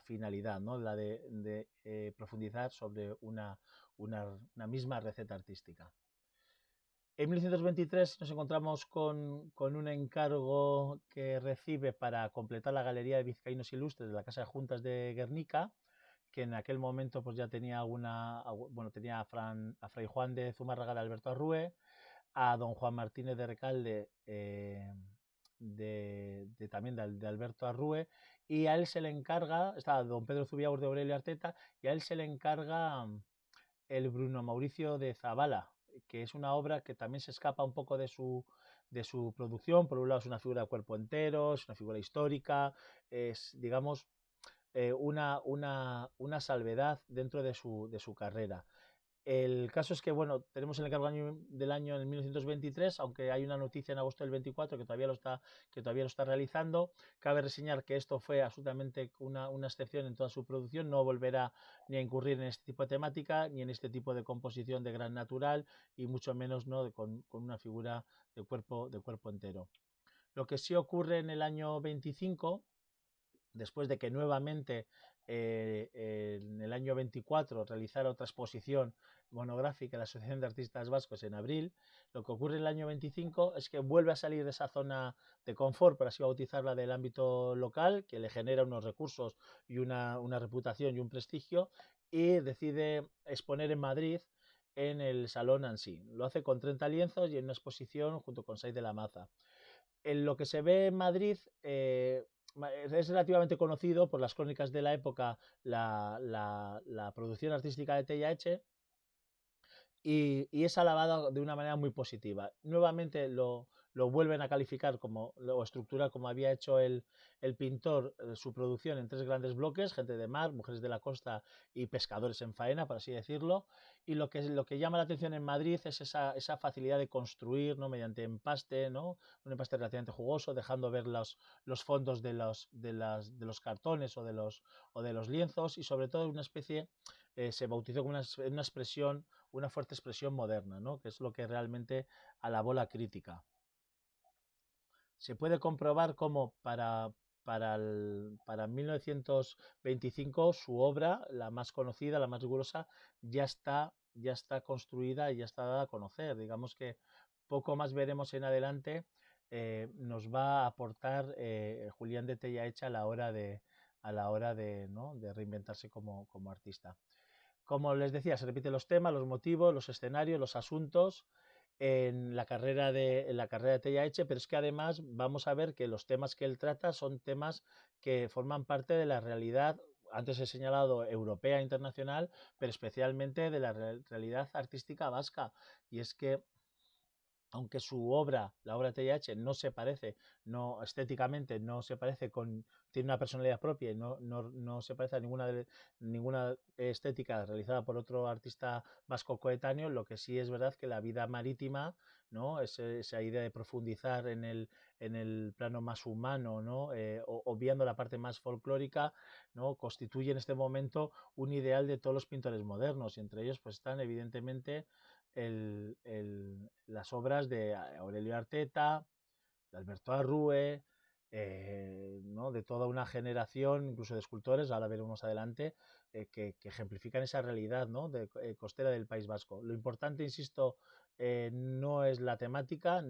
Speaker 1: finalidad, ¿no?, la de profundizar sobre una misma receta artística. En 1923 nos encontramos con un encargo que recibe para completar la galería de vizcaínos ilustres de la Casa de Juntas de Guernica, que en aquel momento pues ya tenía tenía a Fray Juan de Zumárraga de Alberto Arrue, a don Juan Martínez de Recalde también de Alberto Arrue, y a él se le encarga, está don Pedro Zubiaur de Aurelio Arteta, y a él se le encarga el Bruno Mauricio de Zabala, que es una obra que también se escapa un poco de su producción. Por un lado es una figura de cuerpo entero, es una figura histórica, es, digamos, una salvedad dentro de su carrera. El caso es que, bueno, tenemos el encargo del año en 1923, aunque hay una noticia en agosto del 24 que todavía lo está realizando. Cabe reseñar que esto fue absolutamente una excepción en toda su producción, no volverá ni a incurrir en este tipo de temática, ni en este tipo de composición de gran natural, y mucho menos, ¿no?, con una figura de cuerpo entero. Lo que sí ocurre en el año 25, después de que nuevamente en el año 24 realizara otra exposición monográfica en la Asociación de Artistas Vascos en abril, lo que ocurre en el año 25 es que vuelve a salir de esa zona de confort, por así bautizarla, del ámbito local, que le genera unos recursos y una reputación y un prestigio, y decide exponer en Madrid en el Salón Ansi. Lo hace con 30 lienzos y en una exposición junto con Saiz de la Maza. En lo que se ve en Madrid es relativamente conocido por las crónicas de la época la producción artística de Tellaeche, y es alabada de una manera muy positiva. Nuevamente lo vuelven a calificar o estructurar como había hecho el pintor, su producción en 3 grandes bloques: gente de mar, mujeres de la costa y pescadores en faena, por así decirlo. Y lo que llama la atención en Madrid es esa facilidad de construir, ¿no?, mediante empaste, ¿no?, un empaste relativamente jugoso, dejando ver los fondos de los cartones o de los lienzos, y sobre todo una especie, se bautizó como una expresión, una fuerte expresión moderna, ¿no?, que es lo que realmente alabó la crítica. Se puede comprobar cómo para 1925 su obra, la más conocida, la más rigurosa, ya está construida y ya está dada a conocer. Digamos que poco más veremos en adelante. Nos va a aportar Julián de Tellaeche a la hora de, ¿no?, de reinventarse como artista. Como les decía, se repiten los temas, los motivos, los escenarios, los asuntos en la carrera de Tellaeche, pero es que además vamos a ver que los temas que él trata son temas que forman parte de la realidad, antes he señalado, europea e internacional, pero especialmente de la realidad artística vasca. Y es que, aunque su obra, la obra de Tellaeche, no se parece, no estéticamente no se parece, tiene una personalidad propia y no se parece a ninguna estética realizada por otro artista vasco coetáneo, lo que sí es verdad que la vida marítima, ¿no?, esa idea de profundizar en el plano más humano, ¿no?, obviando la parte más folclórica, ¿no?, constituye en este momento un ideal de todos los pintores modernos, y entre ellos pues están evidentemente las obras de Aurelio Arteta, de Alberto Arrue, ¿no?, de toda una generación, incluso de escultores, ahora veremos adelante, que ejemplifican esa realidad, ¿no?, costera del País Vasco. Lo importante, insisto, no es la temática,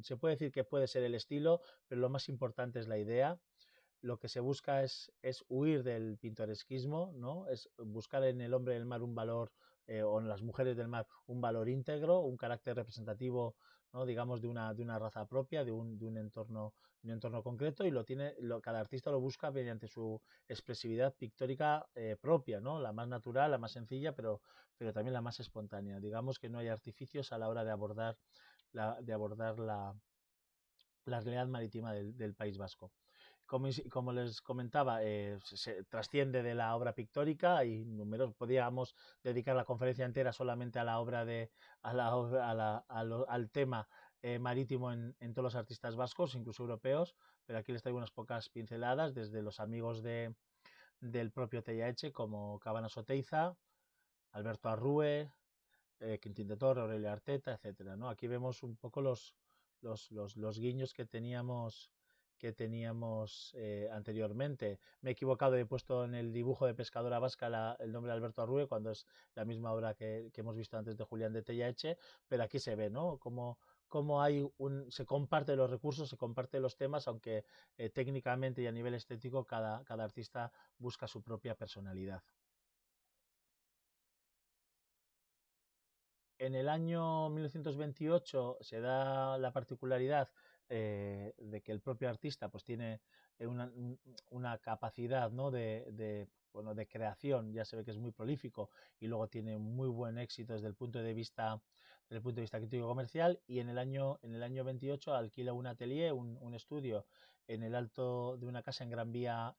Speaker 1: se puede decir que puede ser el estilo, pero lo más importante es la idea. Lo que se busca es huir del pintoresquismo, ¿no?, es buscar en el hombre del mar un valor o en las mujeres del mar un valor íntegro, un carácter representativo, ¿no? Digamos, de una raza propia, de un entorno concreto, y cada artista lo busca mediante su expresividad pictórica propia, ¿no? La más natural, la más sencilla, pero también la más espontánea. Digamos que no hay artificios a la hora de abordar la realidad marítima del País Vasco. Como les comentaba, se trasciende de la obra pictórica y podríamos dedicar la conferencia entera solamente a la obra al tema marítimo en todos los artistas vascos, incluso europeos, pero aquí les traigo unas pocas pinceladas desde los amigos del propio Tellaeche, como Cabanas Oteiza, Alberto Arrue, Quintín de Torre, Aurelio Arteta, etcétera, ¿no? Aquí vemos un poco los guiños que teníamos anteriormente. Me he equivocado, he puesto en el dibujo de Pescadora Vasca el nombre de Alberto Arrue, cuando es la misma obra que hemos visto antes de Julián de Tellaeche, pero aquí se ve, ¿no? Cómo se comparten los recursos, se comparten los temas, aunque técnicamente y a nivel estético cada artista busca su propia personalidad. En el año 1928 se da la particularidad de que el propio artista pues tiene una capacidad, ¿no? Bueno, de creación, ya se ve que es muy prolífico y luego tiene muy buen éxito desde el punto de vista crítico comercial, y en el año 28 alquila un atelier, un estudio en el alto de una casa en Gran Vía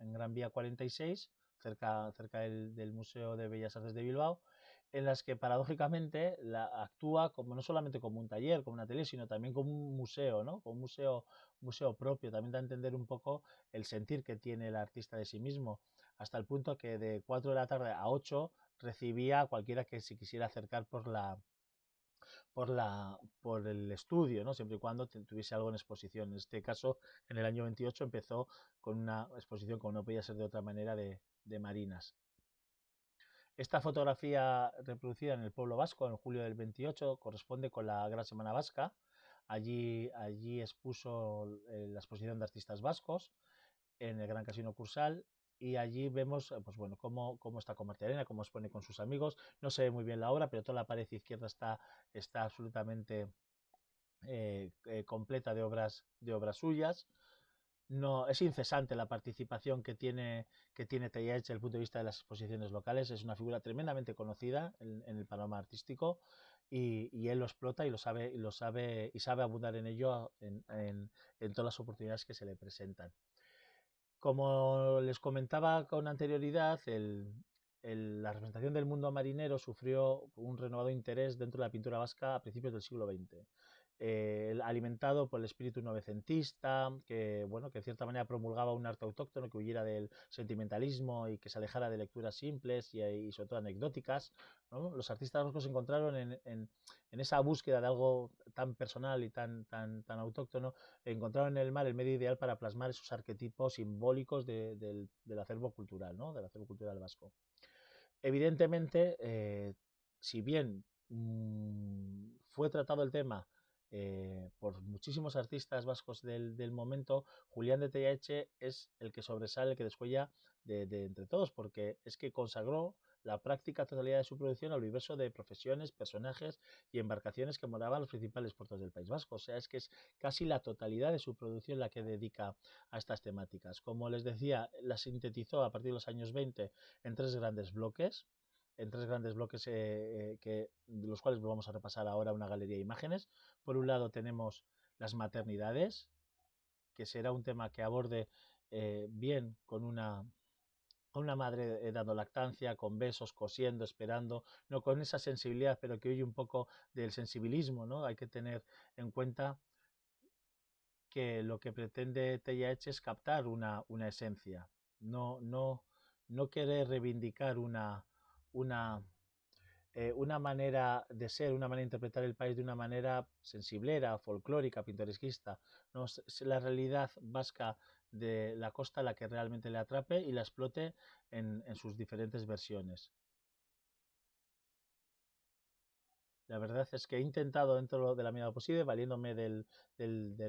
Speaker 1: 46, cerca del Museo de Bellas Artes de Bilbao, en las que paradójicamente actúa como no solamente como un taller, como un atelier, sino también como un museo, ¿no? Como un museo propio. También da a entender un poco el sentir que tiene el artista de sí mismo, hasta el punto que de 4 de la tarde a 8 recibía a cualquiera que se quisiera acercar por el estudio, ¿no? Siempre y cuando tuviese algo en exposición. En este caso, en el año 28 empezó con una exposición, como no podía ser de otra manera, de marinas. Esta fotografía reproducida en el pueblo vasco en julio del 28 corresponde con la Gran Semana Vasca. Allí expuso la exposición de artistas vascos en el Gran Casino Cursal, y allí vemos pues bueno, cómo está con Marta Elena, cómo expone con sus amigos. No se ve muy bien la obra, pero toda la pared izquierda está absolutamente completa de obras suyas. No, es incesante la participación que tiene Tellaech desde el punto de vista de las exposiciones locales. Es una figura tremendamente conocida en el panorama artístico, y él lo explota y sabe abundar en ello en todas las oportunidades que se le presentan. Como les comentaba con anterioridad, la representación del mundo marinero sufrió un renovado interés dentro de la pintura vasca a principios del siglo XX. Alimentado por el espíritu novecentista, bueno, que en cierta manera promulgaba un arte autóctono que huyera del sentimentalismo y que se alejara de lecturas simples y sobre todo anecdóticas, ¿no? Los artistas vascos se encontraron en esa búsqueda de algo tan personal y tan autóctono, encontraron en el mar el medio ideal para plasmar esos arquetipos simbólicos del acervo cultural, ¿no? Del acervo cultural vasco. Evidentemente, si bien fue tratado el tema por muchísimos artistas vascos del momento, Julián de Tellaeche es el que sobresale, el que descuella de entre todos, porque es que consagró la práctica totalidad de su producción al universo de profesiones, personajes y embarcaciones que moraban en los principales puertos del País Vasco. O sea, es que es casi la totalidad de su producción la que dedica a estas temáticas. Como les decía, la sintetizó a partir de los años 20 en tres grandes bloques, de los cuales vamos a repasar ahora una galería de imágenes. Por un lado tenemos las maternidades, que será un tema que aborde bien con una madre dando lactancia, con besos, cosiendo, esperando, no con esa sensibilidad, pero que huye un poco del sensibilismo, ¿no? Hay que tener en cuenta que lo que pretende Tellaech es captar una esencia, no querer reivindicar una manera de ser, una manera de interpretar el país de una manera sensiblera, folclórica, pintoresquista. No, es la realidad vasca de la costa la que realmente le atrape y la explote en sus diferentes versiones. La verdad es que he intentado dentro de la medida posible, valiéndome del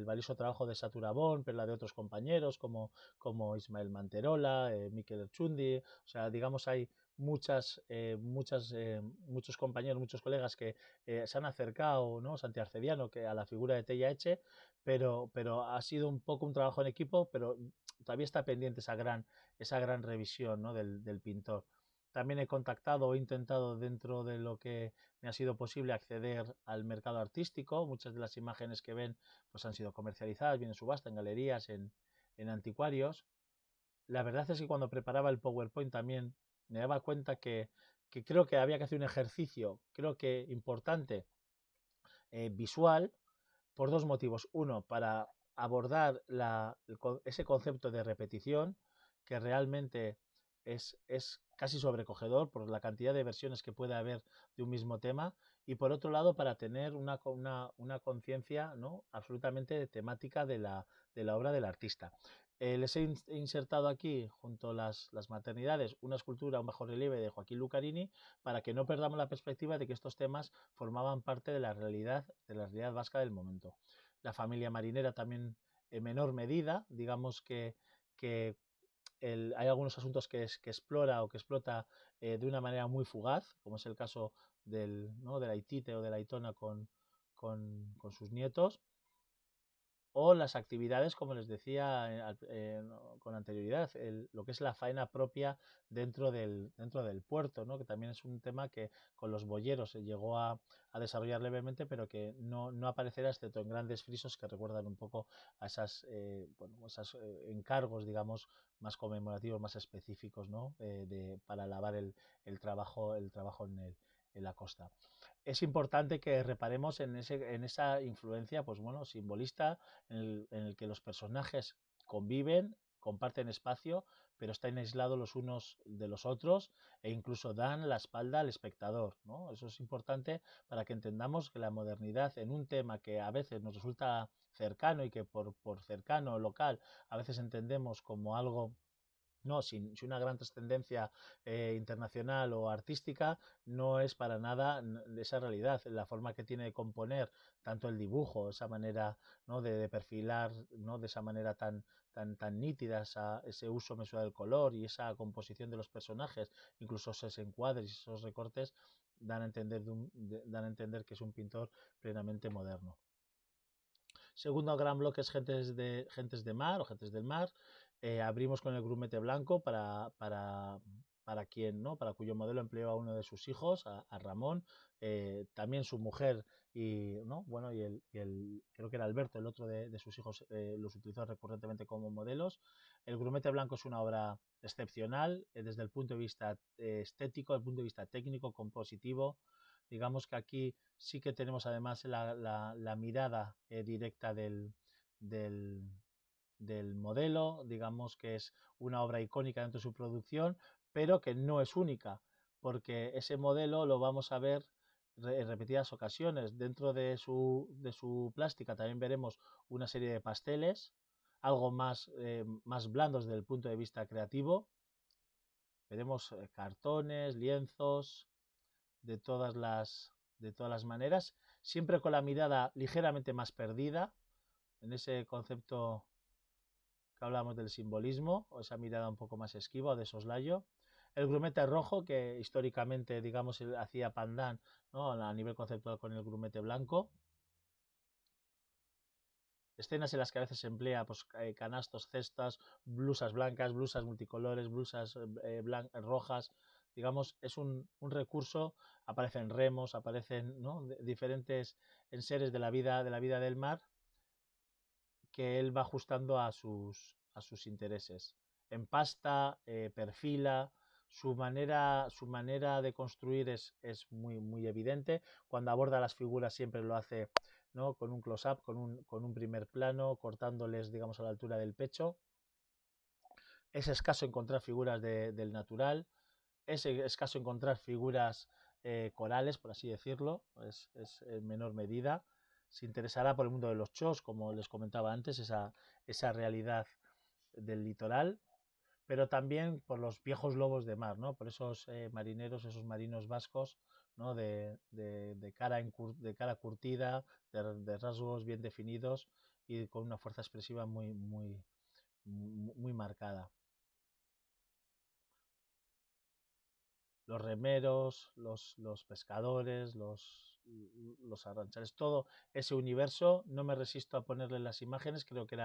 Speaker 1: valioso trabajo de Satura Bon, pero la de otros compañeros como Ismael Manterola, Miquel Erchundi, o sea, digamos, hay muchos compañeros, muchos colegas que se han acercado, ¿no? Santi Arcediano, que a la figura de Tella Eche, pero ha sido un poco un trabajo en equipo, pero todavía está pendiente esa gran revisión, ¿no? del pintor. También he contactado o he intentado dentro de lo que me ha sido posible acceder al mercado artístico. Muchas de las imágenes que ven pues han sido comercializadas, bien en subasta, en galerías, en anticuarios. La verdad es que cuando preparaba el PowerPoint también me daba cuenta que creo que había que hacer un ejercicio, creo que importante, visual, por dos motivos. Uno, para abordar ese concepto de repetición, que realmente es casi sobrecogedor por la cantidad de versiones que puede haber de un mismo tema, y por otro lado, para tener una conciencia, ¿no? absolutamente temática de la obra del artista. Les he insertado aquí, junto a las maternidades, una escultura, un bajo relieve de Joaquín Lucarini, para que no perdamos la perspectiva de que estos temas formaban parte de la realidad vasca del momento. La familia marinera también en menor medida, digamos que hay algunos asuntos que explora o que explota de una manera muy fugaz, como es el caso ¿no? de la Itite o de la Itona con sus nietos, o las actividades, como les decía con anterioridad, lo que es la faena propia dentro del puerto, ¿no? que también es un tema que con los boyeros se llegó a desarrollar levemente, pero que no aparecerá excepto en grandes frisos que recuerdan un poco a esos encargos, digamos, más conmemorativos, más específicos, ¿no? Para alabar el trabajo en la costa. Es importante que reparemos en esa influencia, pues bueno, simbolista, en el que los personajes conviven, comparten espacio, pero están aislados los unos de los otros e incluso dan la espalda al espectador, ¿no? Eso es importante para que entendamos que la modernidad en un tema que a veces nos resulta cercano y que por cercano o local a veces entendemos como algo no, sin una gran trascendencia internacional o artística, no es para nada esa realidad. La forma que tiene de componer tanto el dibujo, esa manera ¿no? de perfilar ¿no? de esa manera tan nítida, ese uso mensual del color y esa composición de los personajes, incluso esos encuadres y esos recortes, dan a entender que es un pintor plenamente moderno. Segundo gran bloque es Gentes de Mar o Gentes del Mar. Abrimos con el grumete blanco para quien, ¿no? Para cuyo modelo empleó a uno de sus hijos, a Ramón, también su mujer y, ¿no? bueno, creo que era Alberto, el otro de sus hijos, los utilizó recurrentemente como modelos. El grumete blanco es una obra excepcional desde el punto de vista estético, desde el punto de vista técnico, compositivo. Digamos que aquí sí que tenemos además la mirada directa del, del modelo, digamos que es una obra icónica dentro de su producción, pero que no es única, porque ese modelo lo vamos a ver en repetidas ocasiones. Dentro de su plástica también veremos una serie de pasteles, algo más blandos desde el punto de vista creativo. Veremos cartones, lienzos, de de todas las maneras, siempre con la mirada ligeramente más perdida, en ese concepto que hablamos del simbolismo, o esa mirada un poco más esquiva o de soslayo. El grumete rojo, que históricamente, digamos, hacía pandán, ¿no? a nivel conceptual con el grumete blanco. Escenas en las que a veces se emplea pues, canastos, cestas, blusas blancas, blusas multicolores, blusas rojas. Digamos, es un recurso, aparecen remos, aparecen ¿no? diferentes enseres de la vida del mar que él va ajustando a sus intereses. Empasta, perfila, su manera de construir es muy evidente. Cuando aborda las figuras siempre lo hace ¿no? con un close-up, con un primer plano, cortándoles, digamos, a la altura del pecho. Es escaso encontrar figuras del natural, es escaso encontrar figuras corales, por así decirlo, es en menor medida. Se interesará por el mundo de los chos, como les comentaba antes, esa realidad del litoral, pero también por los viejos lobos de mar, ¿no? Por esos marineros, esos marinos vascos, ¿no? De cara curtida, de rasgos bien definidos y con una fuerza expresiva muy marcada. Los remeros, los pescadores, los arranchales, todo ese universo. No me resisto a ponerle las imágenes, creo que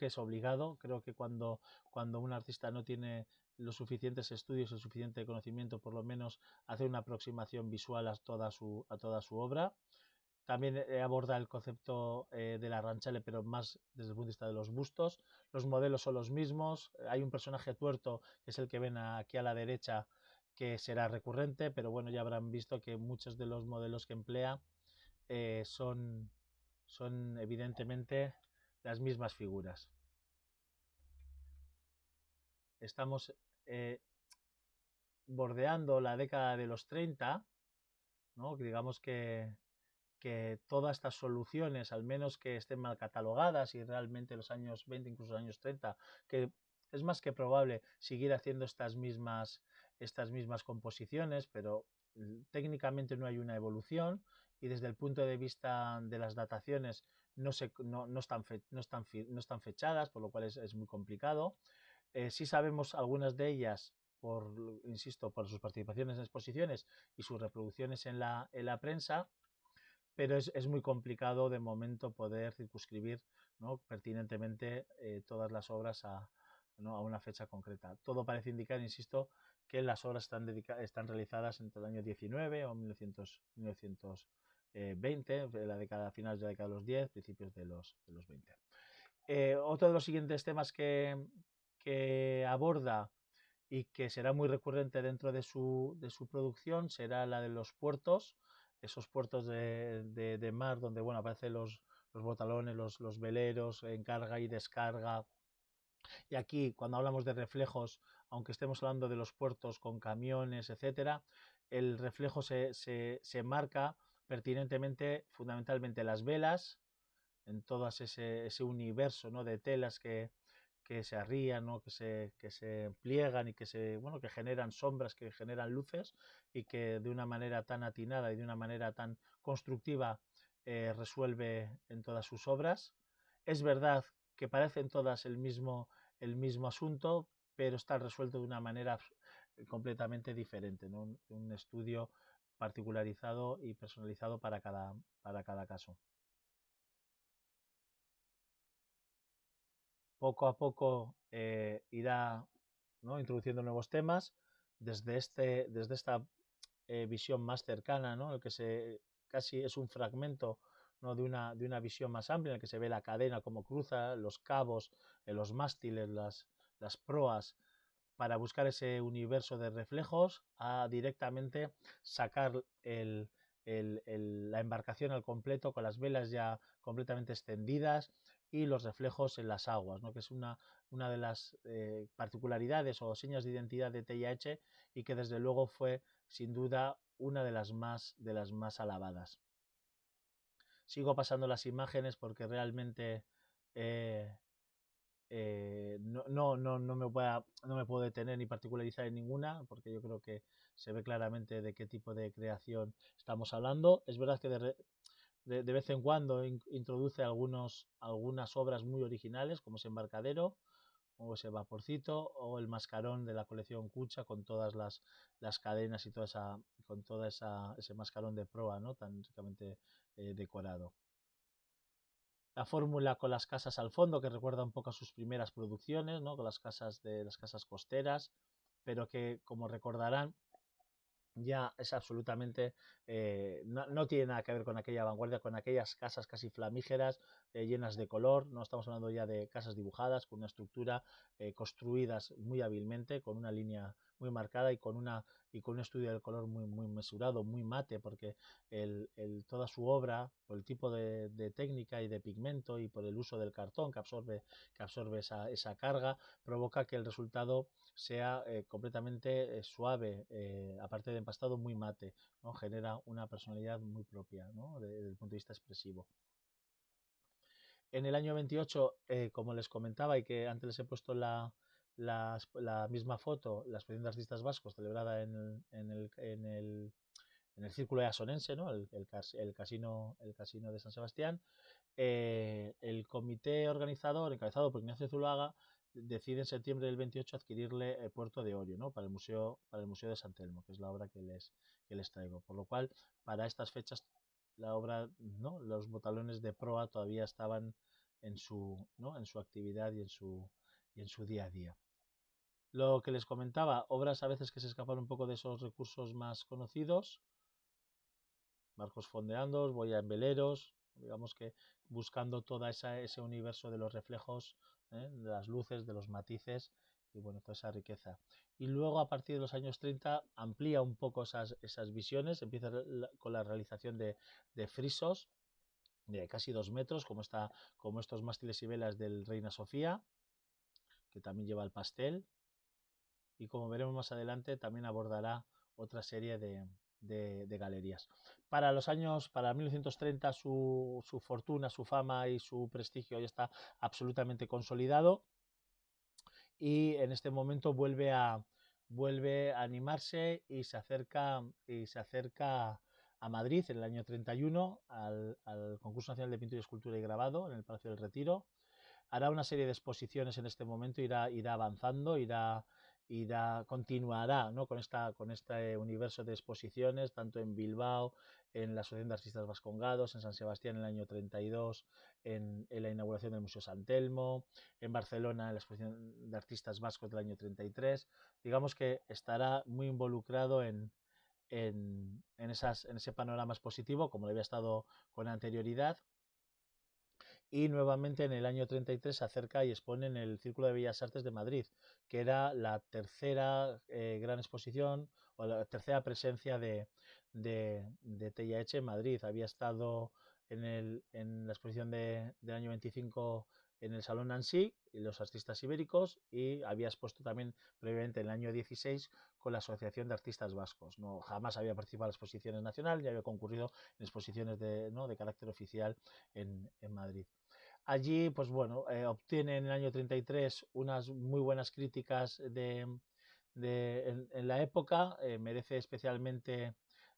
Speaker 1: es obligado. Creo que cuando un artista no tiene los suficientes estudios, el suficiente conocimiento, por lo menos hacer una aproximación visual a toda su obra. También aborda el concepto del arranchale, pero más desde el punto de vista de los bustos. Los modelos son los mismos. Hay un personaje tuerto, que es el que ven aquí a la derecha, que será recurrente, pero bueno, ya habrán visto que muchos de los modelos que emplea son evidentemente las mismas figuras. Estamos bordeando la década de los 30, ¿no? Digamos que todas estas soluciones, al menos que estén mal catalogadas y realmente los años 20, incluso los años 30, que es más que probable seguir haciendo estas mismas composiciones, pero técnicamente no hay una evolución y desde el punto de vista de las dataciones no están fechadas, por lo cual es muy complicado. Sí sabemos algunas de ellas insisto, por sus participaciones en exposiciones y sus reproducciones en la prensa, pero es muy complicado de momento poder circunscribir, ¿no?, pertinentemente todas las obras ¿no?, a una fecha concreta. Todo parece indicar, insisto, que las obras están realizadas entre el año 19 o 1920, finales de la década de los 10, principios de los 20. Otro de los siguientes temas que aborda y que será muy recurrente dentro de su producción será la de los puertos, esos puertos de mar donde aparecen los botalones, los veleros en carga y descarga. Y aquí, cuando hablamos de reflejos, aunque estemos hablando de los puertos con camiones, etcétera, el reflejo se marca pertinentemente, fundamentalmente las velas, en todo ese universo, ¿no?, de telas que se arrían, ¿no?, que se pliegan y que generan sombras, que generan luces y que de una manera tan atinada y de una manera tan constructiva resuelve en todas sus obras. Es verdad que parecen todas el mismo asunto, pero está resuelto de una manera completamente diferente, ¿no? Un estudio particularizado y personalizado para cada caso. Poco a poco irá, ¿no?, introduciendo nuevos temas desde esta visión más cercana, ¿no?, el que casi es un fragmento, ¿no?, de una visión más amplia, en el que se ve la cadena como cruza, los cabos, los mástiles, las proas, para buscar ese universo de reflejos, a directamente sacar la embarcación al completo con las velas ya completamente extendidas y los reflejos en las aguas, ¿no?, que es una de las particularidades o señas de identidad de TIH y que desde luego fue sin duda una de las más alabadas. Sigo pasando las imágenes porque realmente no me puedo detener ni particularizar en ninguna, porque yo creo que se ve claramente de qué tipo de creación estamos hablando. Es verdad que de vez en cuando introduce algunas obras muy originales, como ese embarcadero, o ese vaporcito, o el mascarón de la colección Cucha con todas las cadenas y con todo ese mascarón de proa, ¿no?, tan ricamente decorado. La fórmula con las casas al fondo, que recuerda un poco a sus primeras producciones, ¿no?, con las casas costeras, pero que, como recordarán, ya es absolutamente, no tiene nada que ver con aquella vanguardia, con aquellas casas casi flamígeras, llenas de color. No estamos hablando ya de casas dibujadas, con una estructura construidas muy hábilmente, con una línea muy marcada y con un estudio del color muy mesurado, muy mate, porque toda su obra, por el tipo de técnica y de pigmento y por el uso del cartón que absorbe esa carga, provoca que el resultado sea completamente suave, aparte de empastado, muy mate, ¿no? Genera una personalidad muy propia, ¿no?, desde el punto de vista expresivo. En el año 28, como les comentaba y que antes les he puesto la misma foto, la exposición de artistas vascos celebrada en el en el Círculo Easonense, ¿no? El casino de San Sebastián. El comité organizador, encabezado por Ignacio Zuluaga, decide en septiembre del 28 adquirirle Puerto de Orio, ¿no? Para el Museo de San Telmo, que es la obra que les traigo. Por lo cual, para estas fechas, la obra, ¿no? Los botalones de proa todavía estaban en su, ¿no? en su actividad y en su día a día. Lo que les comentaba, obras a veces que se escapan un poco de esos recursos más conocidos, barcos fondeando, boya en veleros, digamos que buscando todo ese universo de los reflejos, de las luces, de los matices y bueno, toda esa riqueza. Y luego a partir de los años 30 amplía un poco esas visiones, empieza con la realización de frisos de casi 2 metros, como estos mástiles y velas del Reina Sofía, que también lleva el pastel, y como veremos más adelante también abordará otra serie de galerías. Para 1930 su fortuna, su fama y su prestigio ya está absolutamente consolidado, y en este momento vuelve a animarse y se acerca a Madrid en el año 31 al Concurso Nacional de Pintura y Escultura y Grabado en el Palacio del Retiro. Hará una serie de exposiciones en este momento, irá avanzando, continuará, ¿no? con este universo de exposiciones, tanto en Bilbao, en la Asociación de Artistas Vascongados, en San Sebastián en el año 32, en la inauguración del Museo San Telmo, en Barcelona en la Exposición de Artistas Vascos del año 33. Digamos que estará muy involucrado en ese panorama expositivo, como lo había estado con anterioridad. Y nuevamente en el año 33 se acerca y expone en el Círculo de Bellas Artes de Madrid, que era la tercera gran exposición o la tercera presencia de Tella Eche en Madrid. Había estado en la exposición del año 25 en el Salón Nancy y los artistas ibéricos, y había expuesto también previamente en el año 16 con la Asociación de Artistas Vascos. No, jamás había participado en exposiciones nacionales, ya había concurrido en exposiciones de carácter oficial en Madrid. Allí, pues bueno, obtiene en el año 33 unas muy buenas críticas en la época. Merece especialmente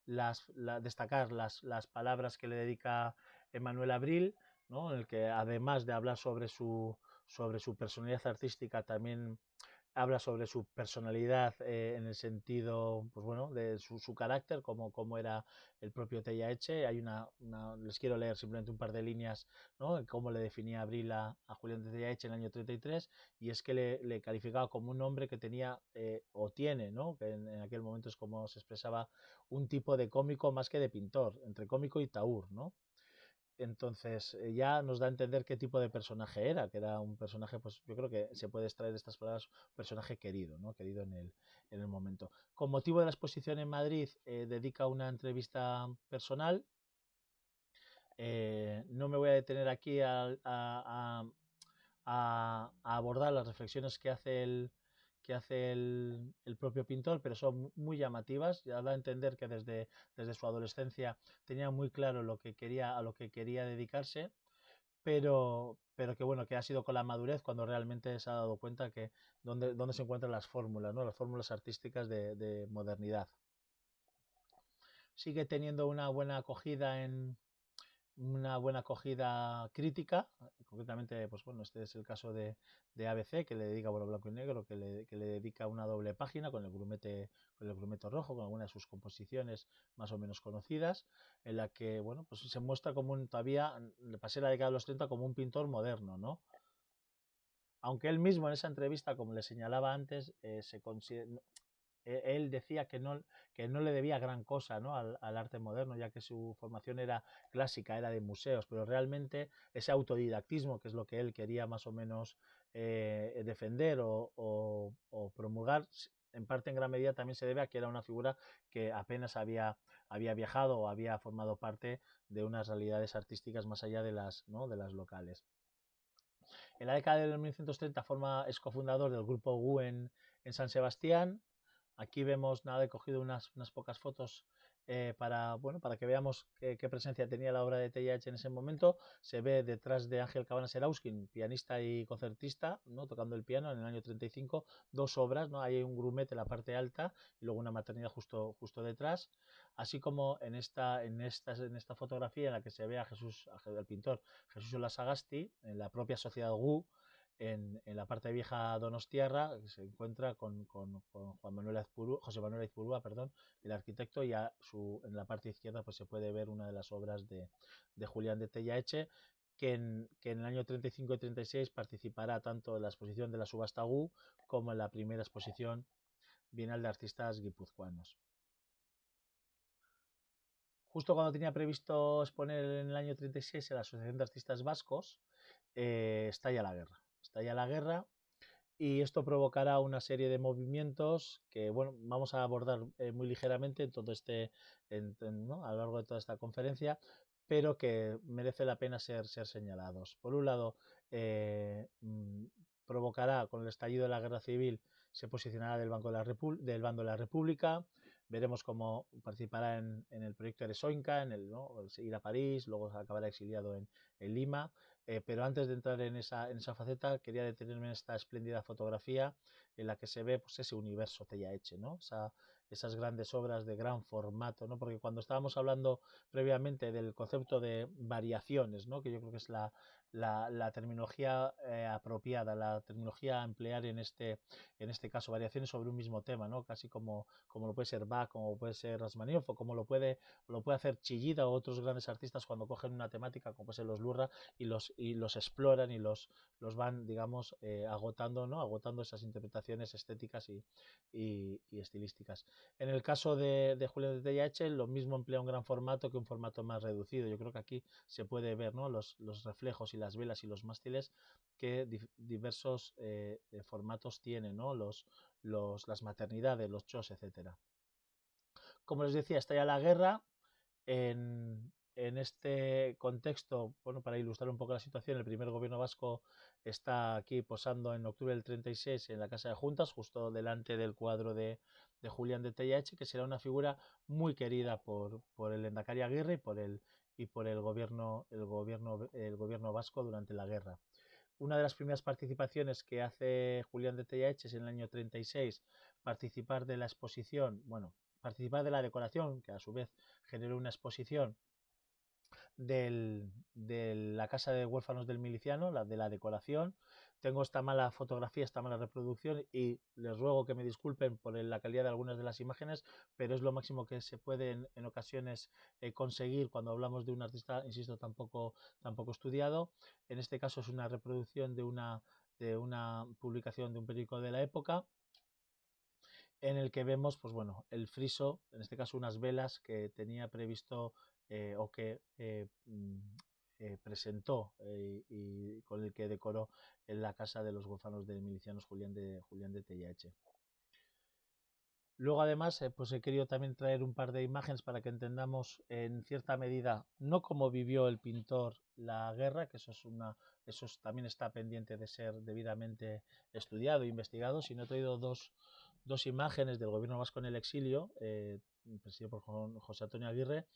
Speaker 1: destacar las palabras que le dedica Emmanuel Abril, ¿no? En el que además de hablar sobre su personalidad artística, también habla sobre su personalidad, en el sentido, pues bueno, de su carácter, como era el propio Tella Eche. Les quiero leer simplemente un par de líneas, ¿no? Cómo le definía Abril a Julián de Tella Eche en el año 33, y es que le calificaba como un hombre que tenía, o tiene, ¿no? Que en aquel momento es como se expresaba, un tipo de cómico más que de pintor, entre cómico y taur, ¿no? Entonces ya nos da a entender qué tipo de personaje era, que era un personaje, pues yo creo que se puede extraer de estas palabras, un personaje querido, ¿no? Querido en el momento. Con motivo de la exposición en Madrid, dedica una entrevista personal. No me voy a detener aquí a abordar las reflexiones que hace el propio pintor, pero son muy llamativas. Ya da a entender que desde su adolescencia tenía muy claro a lo que quería dedicarse, pero que bueno, que ha sido con la madurez cuando realmente se ha dado cuenta que dónde se encuentran las fórmulas, ¿no? Las fórmulas artísticas de modernidad. Sigue teniendo una buena acogida crítica, concretamente, pues bueno, este es el caso de ABC, que le dedica, bueno, Blanco y Negro, que le dedica una doble página con el grumeto rojo, con algunas de sus composiciones más o menos conocidas, en la que, bueno, pues se muestra como todavía, le pasé la década de los 30 como un pintor moderno, ¿no? Aunque él mismo en esa entrevista, como le señalaba antes, él decía que no le debía gran cosa, ¿no? al arte moderno, ya que su formación era clásica, era de museos, pero realmente ese autodidactismo, que es lo que él quería más o menos defender o promulgar, en parte, en gran medida, también se debe a que era una figura que apenas había viajado o había formado parte de unas realidades artísticas más allá de las locales. En la década de 1930 es cofundador del grupo GU en San Sebastián. Aquí vemos, he cogido unas pocas fotos para que veamos qué presencia tenía la obra de TYH en ese momento. Se ve detrás de Ángel Cabanas Erauskin, pianista y concertista, ¿no? Tocando el piano en el año 35, dos obras, ¿no? Hay un grumete en la parte alta y luego una maternidad justo detrás, así como en esta fotografía en la que se ve al pintor Jesús Olasagasti, en la propia Sociedad GU, en la parte vieja donostiarra, que se encuentra con José Manuel Aizpurúa, perdón, el arquitecto, y en la parte izquierda pues se puede ver una de las obras de Julián de Tellaeche, que en el año 35 y 36 participará tanto en la exposición de la subasta GU como en la primera exposición bienal de artistas guipuzcoanos. Justo cuando tenía previsto exponer en el año 36 en la Asociación de Artistas Vascos, estalla la guerra. Estalla la guerra y esto provocará una serie de movimientos que, bueno, vamos a abordar muy ligeramente en todo ¿no? A lo largo de toda esta conferencia, pero que merece la pena ser señalados. Por un lado, provocará, con el estallido de la guerra civil, se posicionará del bando de la República. Veremos cómo participará en el proyecto Eresoinca, ¿no? Ir a París, luego acabará exiliado en Lima. Pero antes de entrar en esa faceta, quería detenerme en esta espléndida fotografía en la que se ve pues, ese universo Tellaeche, ¿no? Esas grandes obras de gran formato, ¿no? Porque cuando estábamos hablando previamente del concepto de variaciones, ¿no? Que yo creo que es la terminología apropiada, la terminología a emplear en este caso, variaciones sobre un mismo tema, ¿no? Casi como lo puede ser Bach, como puede ser Rasmaninoff, o como lo puede hacer Chillida o otros grandes artistas cuando cogen una temática, como puede ser los Lurra, y los exploran y los van, digamos, agotando, ¿no? Agotando esas interpretaciones estéticas y estilísticas. En el caso de Julián de Tellaeche, lo mismo emplea un gran formato que un formato más reducido. Yo creo que aquí se puede ver, ¿no? los reflejos y las velas y los mástiles que diversos formatos tienen, ¿no? Las maternidades, los chos, etcétera. Como les decía, está ya la guerra. En este contexto, bueno, para ilustrar un poco la situación, el primer gobierno vasco está aquí posando en octubre del 36 en la Casa de Juntas, justo delante del cuadro de Julián de Tellaeche, que será una figura muy querida por el Lehendakari Aguirre y por el gobierno vasco durante la guerra. Una de las primeras participaciones que hace Julián de Tellaeche es en el año 36 participar de la exposición, bueno, participar de la decoración, que a su vez generó una exposición de la casa de huérfanos del miliciano, de la decoración. Tengo esta mala fotografía, esta mala reproducción y les ruego que me disculpen por la calidad de algunas de las imágenes, pero es lo máximo que se puede en ocasiones conseguir cuando hablamos de un artista, insisto, tan poco estudiado. En este caso es una reproducción de una publicación de un periódico de la época, en el que vemos, pues bueno, el friso, en este caso unas velas que tenía previsto o que presentó y con el que decoró en la casa de los huérfanos de milicianos Julián de Tellaeche. Luego, además, pues he querido también traer un par de imágenes para que entendamos en cierta medida no cómo vivió el pintor la guerra, que eso también está pendiente de ser debidamente estudiado e investigado, sino he traído dos imágenes del gobierno vasco en el exilio, presidido por José Antonio Aguirre,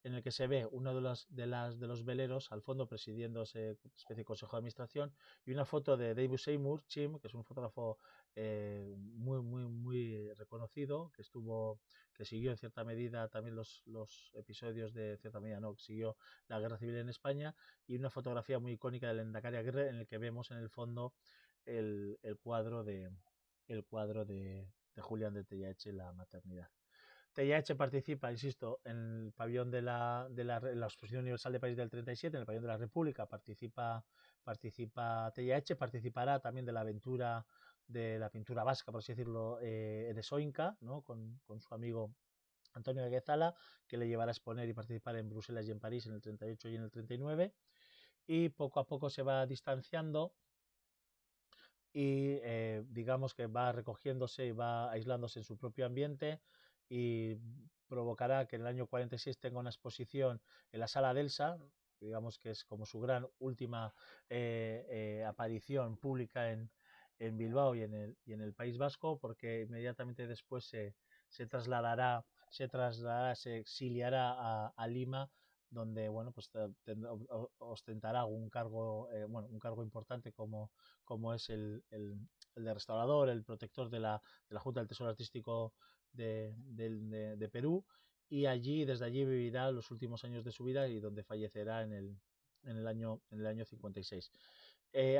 Speaker 1: en el que se ve uno de los veleros al fondo presidiendo ese especie de consejo de administración, y una foto de David Seymour Chim, que es un fotógrafo muy reconocido, que siguió en cierta medida también los episodios de cierta medida, no, que siguió la guerra civil en España, y una fotografía muy icónica del Lehendakari Aguirre en el que vemos en el fondo el cuadro de Julián de Tellaeche, la maternidad. Tellaeche participa, insisto, en el pabellón de la Exposición Universal de París del 37, en el pabellón de la República participa Tellaeche, participará también de la aventura de la pintura vasca, por así decirlo, Eresoinca, ¿no? con su amigo Antonio de Guezala, que le llevará a exponer y participar en Bruselas y en París en el 38 y en el 39, y poco a poco se va distanciando y digamos que va recogiéndose y va aislándose en su propio ambiente, y provocará que en el año 46 tenga una exposición en la Sala Delsa, digamos que es como su gran última aparición pública en Bilbao y en el País Vasco, porque inmediatamente después se exiliará a Lima, donde bueno, pues ostentará un cargo, un cargo importante como es el de restaurador, el protector de la Junta del Tesoro Artístico de Perú, y desde allí vivirá los últimos años de su vida y donde fallecerá en el año 56.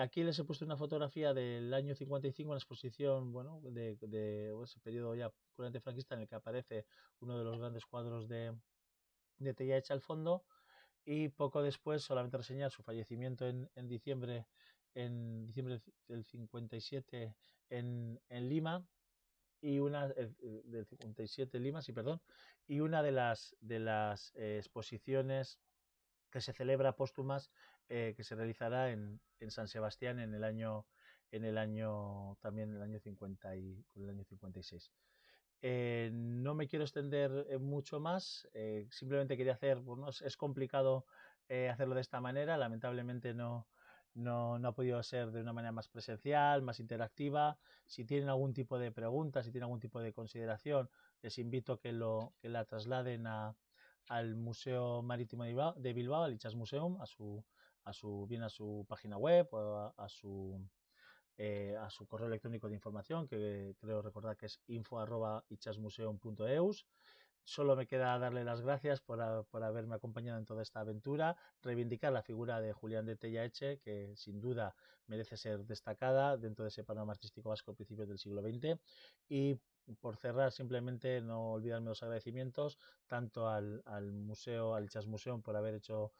Speaker 1: Aquí les he puesto una fotografía del año 55, una exposición, bueno, de ese periodo ya puramente franquista, en el que aparece uno de los grandes cuadros de Tellaeche al fondo, y poco después solamente reseñar su fallecimiento en diciembre del 57 en Lima, y una del 57 en Lima, sí, perdón, y una de las exposiciones que se celebra póstumas, que se realizará en San Sebastián también en el año 56. No me quiero extender mucho más, simplemente quería hacer, bueno, es complicado hacerlo de esta manera, lamentablemente no ha podido ser de una manera más presencial, más interactiva. Si tienen algún tipo de pregunta, si tienen algún tipo de consideración, les invito a que la trasladen al Museo Marítimo de Bilbao, al Itxas Museum, bien a su página web o a su correo electrónico de información, que creo recordar que es info@itxasmuseum.eus. Solo me queda darle las gracias por haberme acompañado en toda esta aventura, reivindicar la figura de Julián de Tellaeche, que sin duda merece ser destacada dentro de ese panorama artístico vasco a principios del siglo XX, y por cerrar, simplemente no olvidarme los agradecimientos tanto al museo, al Itxas Museum, por haber hecho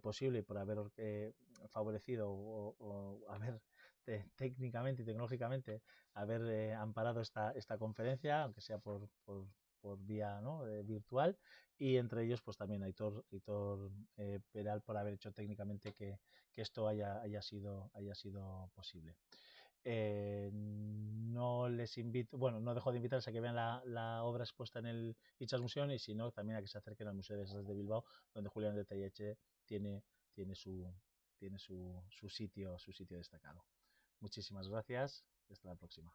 Speaker 1: posible y por haber favorecido o haber técnicamente y tecnológicamente haber amparado esta conferencia, aunque sea por vía, ¿no?, virtual, y entre ellos pues también a Aitor Peral, por haber hecho técnicamente que esto haya sido posible. No les invito, bueno, no dejo de invitarles a que vean la obra expuesta en el Itxas Museum, y si no, también a que se acerquen al Museo de Bellas de Bilbao, donde Julián de Tellaeche tiene, tiene, su, tiene su sitio destacado. Muchísimas gracias y hasta la próxima.